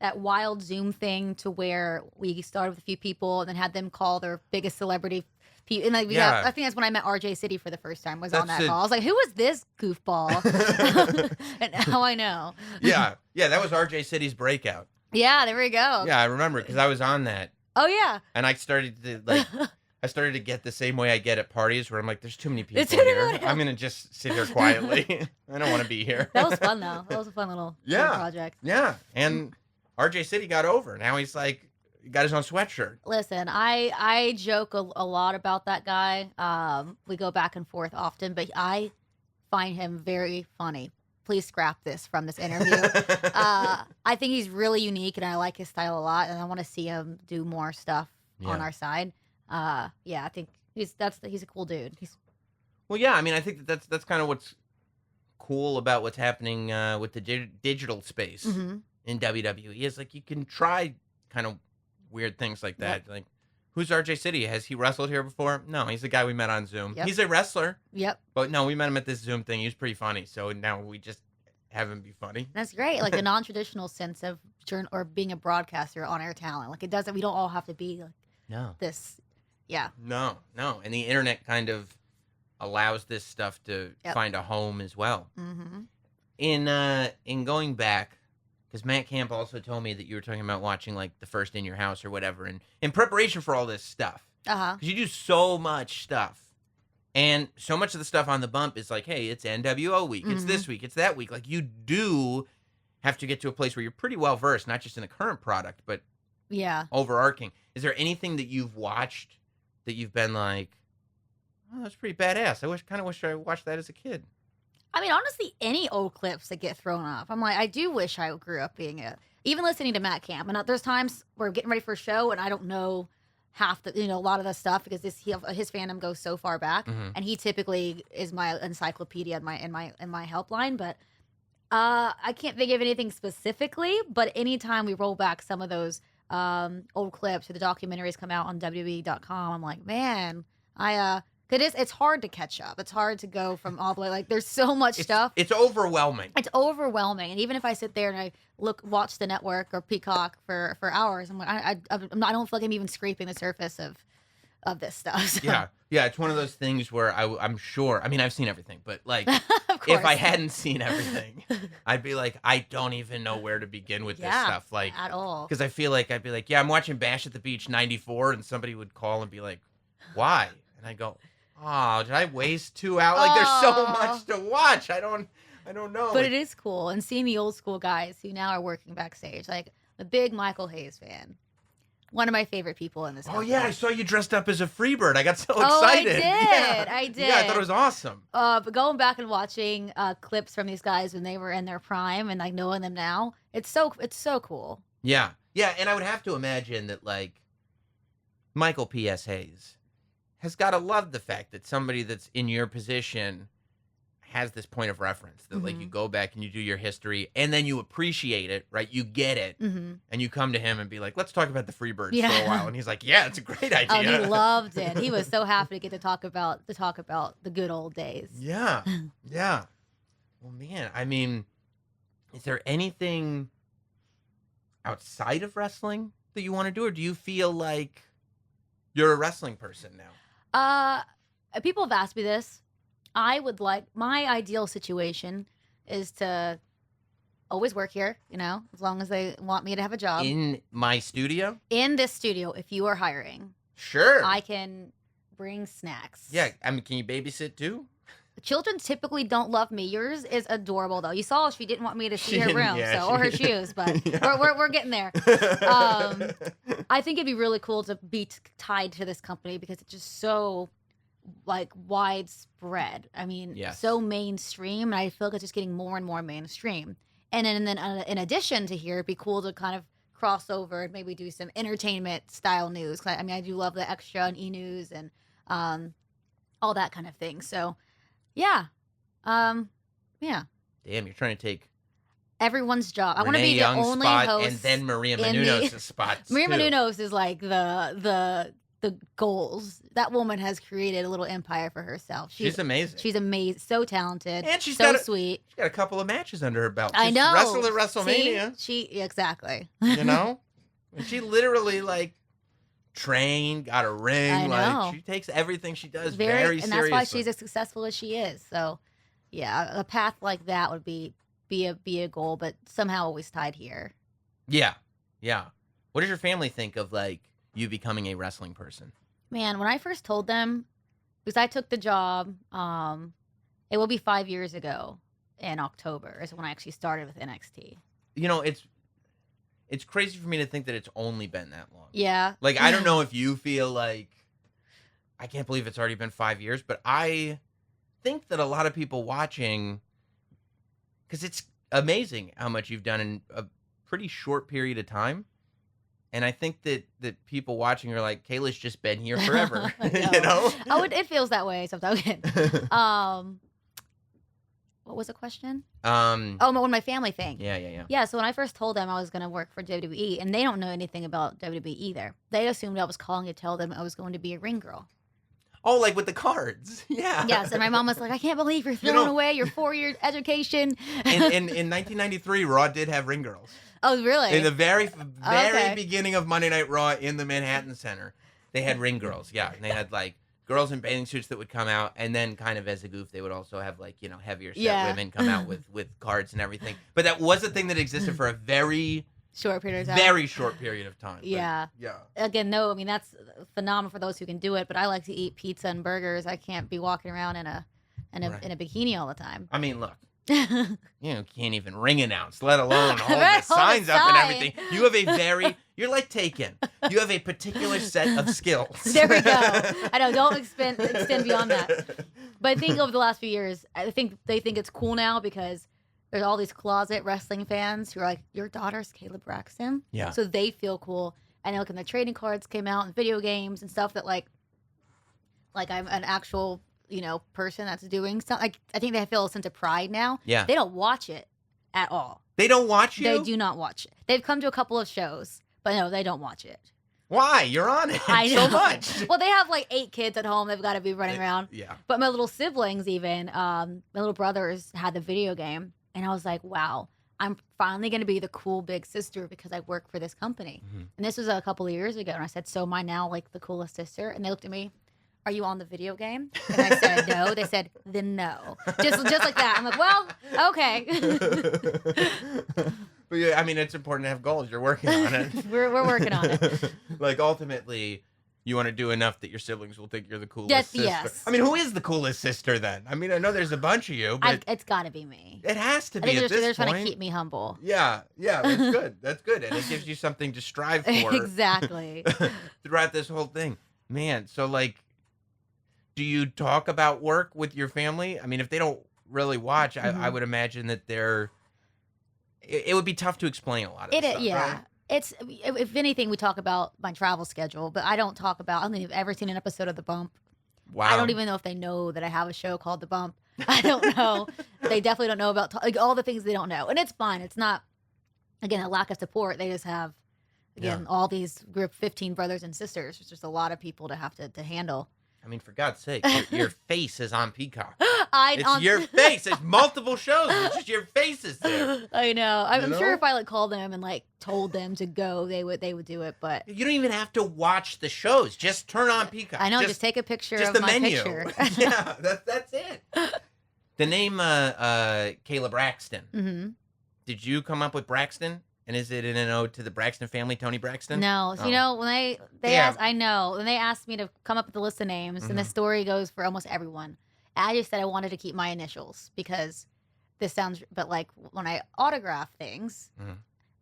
that wild Zoom thing to where we started with a few people and then had them call their biggest celebrity And like I think that's when I met RJ City for the first time. Was on that call. I was like, who is this goofball? And now I know. Yeah, that was RJ City's breakout. Yeah, there we go. Yeah, I remember because I was on that. Oh yeah. And I started to get the same way I get at parties where I'm like, there's too many people here. I'm gonna just sit here quietly. I don't want to be here. That was fun though. That was a fun little project. Yeah, and RJ City got over. Now he's like, he got his own sweatshirt. Listen, I joke a lot about that guy. We go back and forth often, but I find him very funny. Please scrap this from this interview. I think he's really unique, and I like his style a lot, and I want to see him do more stuff on our side. I think he's a cool dude. Well, yeah, I mean, I think that's kind of what's cool about what's happening with the digital space in WWE. Is like you can try kind of weird things like that. Yep. Like, who's RJ City? Has he wrestled here before? No, he's the guy we met on Zoom. Yep. He's a wrestler. Yep. But no, we met him at this Zoom thing. He was pretty funny. So now we just have him be funny. That's great. Like the non-traditional sense of or being a broadcaster, on-air talent. Like we don't all have to be like this. Yeah. No. And the internet kind of allows this stuff to find a home as well. Mm-hmm. In going back, because Matt Camp also told me that you were talking about watching like the first In Your House or whatever, and in preparation for all this stuff. Because you do so much stuff. And so much of the stuff on the bump is like, hey, it's NWO week. It's this week. It's that week. Like, you do have to get to a place where you're pretty well versed, not just in the current product, but overarching. Is there anything that you've watched that you've been like, oh, that's pretty badass. I kind of wish I watched that as a kid. I mean, honestly, any old clips that get thrown up, I'm like, I do wish I grew up being even listening to Matt Camp. And there's times we're getting ready for a show and I don't know half the, a lot of the stuff because his fandom goes so far back, and he typically is my encyclopedia in my helpline. But I can't think of anything specifically. But anytime we roll back some of those old clips or the documentaries come out on WWE.com, I'm like, man, it's hard to catch up. It's hard to go from all the way. Like, there's so much stuff. It's overwhelming. It's overwhelming. And even if I sit there and I watch the network or Peacock for hours, I'm like, I don't feel like I'm even scraping the surface of this stuff. So. Yeah. It's one of those things where I'm sure. I mean, I've seen everything, but like, if I hadn't seen everything, I'd be like, I don't even know where to begin with this stuff. Like, at all. Because I feel like I'd be like, I'm watching Bash at the Beach '94, and somebody would call and be like, why? And I go, oh, did I waste 2 hours? Like, there's so much to watch. I don't know. But it is cool. And seeing the old school guys who now are working backstage, like a big Michael Hayes fan. One of my favorite people in this company. Oh, yeah. I saw you dressed up as a Freebird. I got so excited. I did. Yeah, I thought it was awesome. But going back and watching clips from these guys when they were in their prime and like knowing them now, it's so cool. Yeah. Yeah, and I would have to imagine that, like, Michael P.S. Hayes has got to love the fact that somebody that's in your position has this point of reference that like you go back and you do your history and then you appreciate it, right? You get it, and you come to him and be like, let's talk about the Freebirds for a while. And he's like, yeah, it's a great idea. Oh, he loved it. He was so happy to get to talk about the good old days. Yeah. Well, man, I mean, is there anything outside of wrestling that you want to do, or do you feel like you're a wrestling person now? People have asked me this. I would like, my ideal situation is to always work here, as long as they want me to have a job. In my studio? In this studio, if you are hiring. Sure. I can bring snacks. Yeah, I mean, can you babysit too? Children typically don't love me. Yours is adorable, though. You saw she didn't want me to see her room, or her shoes, but we're getting there. I think it'd be really cool to be tied to this company because it's just so like widespread. I mean, so mainstream, and I feel like it's just getting more and more mainstream. And then in addition to here, it'd be cool to kind of cross over and maybe do some entertainment style news. I mean, I do love the extra and e-news and all that kind of thing. So. Yeah. Damn, you're trying to take everyone's job. I want to Renee be the Young's only spot host. And then Maria Menounos' spot. Maria Menounos is like the goals. That woman has created a little empire for herself. She's amazing. She's amazing. So talented. And she's so sweet. She's got a couple of matches under her belt. I know. Wrestled at WrestleMania. Exactly. And she literally like trained, got a ring. I know. Like, she takes everything she does very seriously. And that's why she's as successful as she is. So, yeah, a path like that would be a goal, but somehow always tied here. Yeah. What does your family think of, like, you becoming a wrestling person? Man, when I first told them, because I took the job, it will be 5 years ago in October is when I actually started with NXT. You know, it's crazy for me to think that it's only been that long. Yeah. Like, I don't know if you feel like, I can't believe it's already been 5 years, but I think that a lot of people watching, because it's amazing how much you've done in a pretty short period of time. And I think that people watching are like, Kayla's just been here forever. You know? It feels that way sometimes. What was the question? What my family think. Yeah. Yeah, so when I first told them I was going to work for WWE, and they don't know anything about WWE either. They assumed I was calling to tell them I was going to be a ring girl. Oh, like with the cards. Yeah. Yes, and my mom was like, I can't believe you're throwing away your 4-year education. In 1993, Raw did have ring girls. Oh, really? In the very beginning of Monday Night Raw in the Manhattan Center, they had ring girls. Yeah, and they had like girls in bathing suits that would come out, and then kind of as a goof, they would also have like, you know, heavier set women come out with cards and everything. But that was a thing that existed for a very short period of time. Very short period of time. Yeah. But, yeah. Again, no, I mean that's phenomenal for those who can do it, but I like to eat pizza and burgers. I can't be walking around in a bikini all the time. I mean, look. Can't even ring announce, let alone hold the signs up and everything. You have you're like Taken. You have a particular set of skills. There we go. I know, don't extend beyond that. But I think over the last few years, I think they think it's cool now because there's all these closet wrestling fans who are like, your daughter's Kayla Braxton. Yeah. So they feel cool. And look, and the trading cards came out and video games and stuff that like I'm an actual person that's doing something. I think they feel a sense of pride now. Yeah. They don't watch it at all. They don't watch you? They do not watch it. They've come to a couple of shows, but no, they don't watch it. Why? You're on it I know. so much. Well, they have like 8 kids at home. They've got to be running around. Yeah. But my little siblings even, my little brothers had the video game. And I was like, wow, I'm finally going to be the cool big sister because I work for this company. Mm-hmm. And this was a couple of years ago. And I said, so am I now like the coolest sister? And they looked at me. Are you on the video game? And I said, no. They said, then no. Just like that. I'm like, well, okay. But yeah, I mean, it's important to have goals. You're working on it. We're working on it. Like, ultimately, you want to do enough that your siblings will think you're the coolest sister. Yes. I mean, who is the coolest sister then? I mean, I know there's a bunch of you, but it's got to be me. It has to be. I think they're trying to keep me humble. Yeah, that's good. That's good, and it gives you something to strive for. Exactly. Throughout this whole thing, man. So, like, do you talk about work with your family? I mean, if they don't really watch, I would imagine that it would be tough to explain a lot of stuff. Yeah. Right? It's, if anything, we talk about my travel schedule, but I don't talk about, I don't think I've ever seen an episode of The Bump. Wow. I don't even know if they know that I have a show called The Bump. I don't know. They definitely don't know about all the things they don't know. And it's fine. It's not, again, a lack of support. They just have, all these group 15 brothers and sisters. It's just a lot of people to have to handle. I mean, for God's sake, your face is on Peacock. Your face. It's multiple shows. It's just your face is there. I know. I'm sure if I called them and told them to go, they would do it. But you don't even have to watch the shows. Just turn on Peacock. I know. Just take a picture of the my menu. Picture. Yeah, that's it. The name Kayla Braxton. Mm-hmm. Did you come up with Braxton? And is it in an ode to the Braxton family, Tony Braxton? No. So, when they asked, I know, when they asked me to come up with a list of names, and the story goes for almost everyone, I just said I wanted to keep my initials because this sounds, but when I autograph things,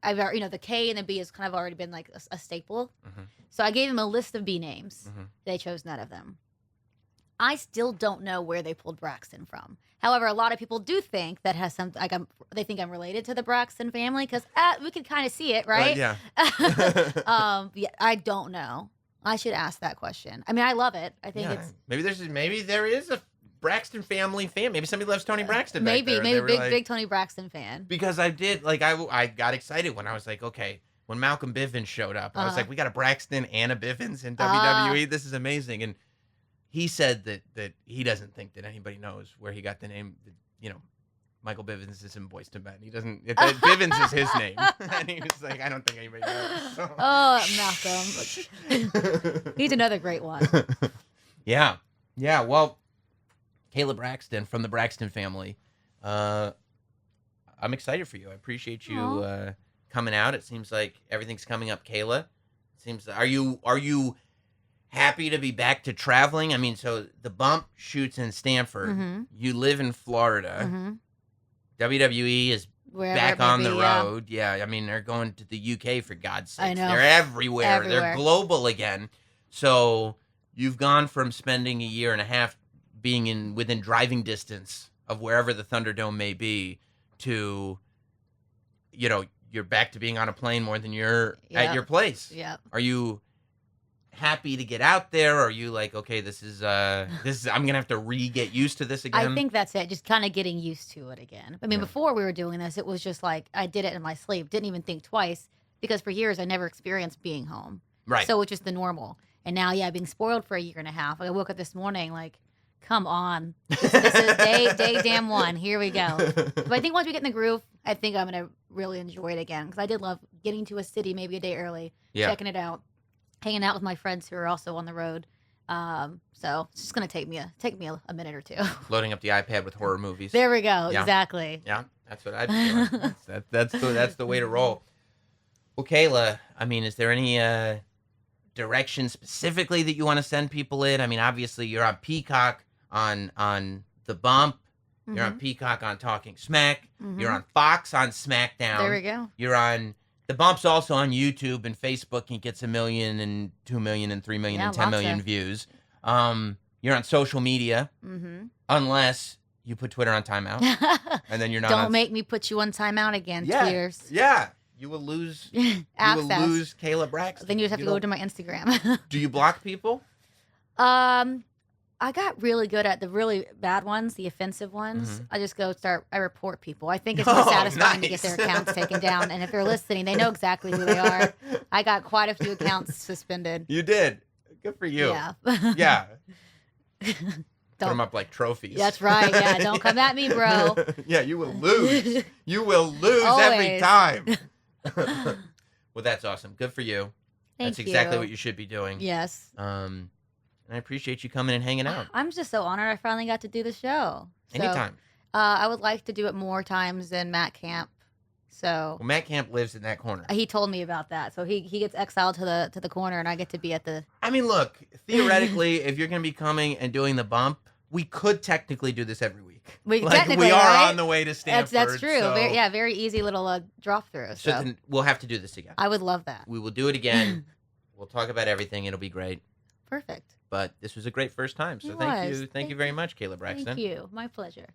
I've the K and the B has kind of already been like a staple. Mm-hmm. So I gave them a list of B names. Mm-hmm. They chose none of them. I still don't know where they pulled Braxton from. However, a lot of people do think that has some they think I'm related to the Braxton family because we can kind of see it, right? Yeah. I don't know. I should ask that question. I mean, I love it. I think it's maybe there is a Braxton family fan. Maybe somebody loves Tony Braxton. Maybe big Tony Braxton fan. Because I did I got excited when I was like, okay, when Malcolm Bivens showed up, I was like, we got a Braxton and a Bivens in WWE. This is amazing. And he said that he doesn't think that anybody knows where he got the name, Michael Bivens is in Boyz II Men. He doesn't. Bivens is his name, and he was like, I don't think anybody knows. So. Oh, Malcolm. He's another great one. Yeah. Well, Kayla Braxton from the Braxton family. I'm excited for you. I appreciate you coming out. It seems like everything's coming up, Kayla. Are you happy to be back to traveling? I mean, so the bump shoots in Stanford. Mm-hmm. You live in Florida. Mm-hmm. WWE is Wherever back on the yeah. road. Yeah, I mean, they're going to the UK, for God's sake. I know. They're everywhere. They're global again. So you've gone from spending a year and a half being within driving distance of wherever the Thunderdome may be to, you're back to being on a plane more than you're at your place. Yeah. Are you happy to get out there? Or are you like, okay, this is I'm gonna have to get used to this again? I think that's it. Just kind of getting used to it again. I mean, before we were doing this, it was just like I did it in my sleep. Didn't even think twice because for years I never experienced being home. Right. So it's just the normal. And now, being spoiled for a year and a half. I woke up this morning like, come on, this is day damn one. Here we go. But I think once we get in the groove, I think I'm gonna really enjoy it again because I did love getting to a city maybe a day early, checking it out, hanging out with my friends who are also on the road. So it's just gonna take me a minute or two. Loading up the iPad with horror movies. There we go. Yeah. Exactly. Yeah, that's what I'd do. That's the way to roll. Well, Kayla, I mean, is there any direction specifically that you want to send people in? I mean, obviously you're on Peacock on the bump. Mm-hmm. You're on Peacock on Talking Smack. Mm-hmm. You're on Fox on SmackDown. There we go. You're on the bump's also on YouTube and Facebook. He gets 1 million and 2 million and 3 million and 10 million views. You're on social media, unless you put Twitter on timeout, and then you're not. Don't make me put you on timeout again, Tweeters. Yeah. You will lose. You will lose Kayla Braxton. Then you just have to go to my Instagram. Do you block people? I got really good at the really bad ones, the offensive ones. Mm-hmm. I just I report people. I think it's more satisfying to get their accounts taken down. And if they're listening, they know exactly who they are. I got quite a few accounts suspended. You did. Good for you. Yeah. Yeah. Put them up like trophies. That's right. Yeah. Don't come at me, bro. Yeah, you will lose. You will lose every time. Well, that's awesome. Good for you. That's exactly what you should be doing. Yes. And I appreciate you coming and hanging out. I'm just so honored I finally got to do the show. Anytime. I would like to do it more times than Matt Camp. So Matt Camp lives in that corner. He told me about that. So he gets exiled to the corner, and I get to be at the. I mean, look, theoretically, if you're going to be coming and doing the bump, we could technically do this every week. We are on the way to Stanford. That's true. So... Very easy little drop through. So then we'll have to do this again. I would love that. We will do it again. We'll talk about everything. It'll be great. Perfect. But this was a great first time. So thank you. Thank you very much, Kayla Braxton. Thank you. My pleasure.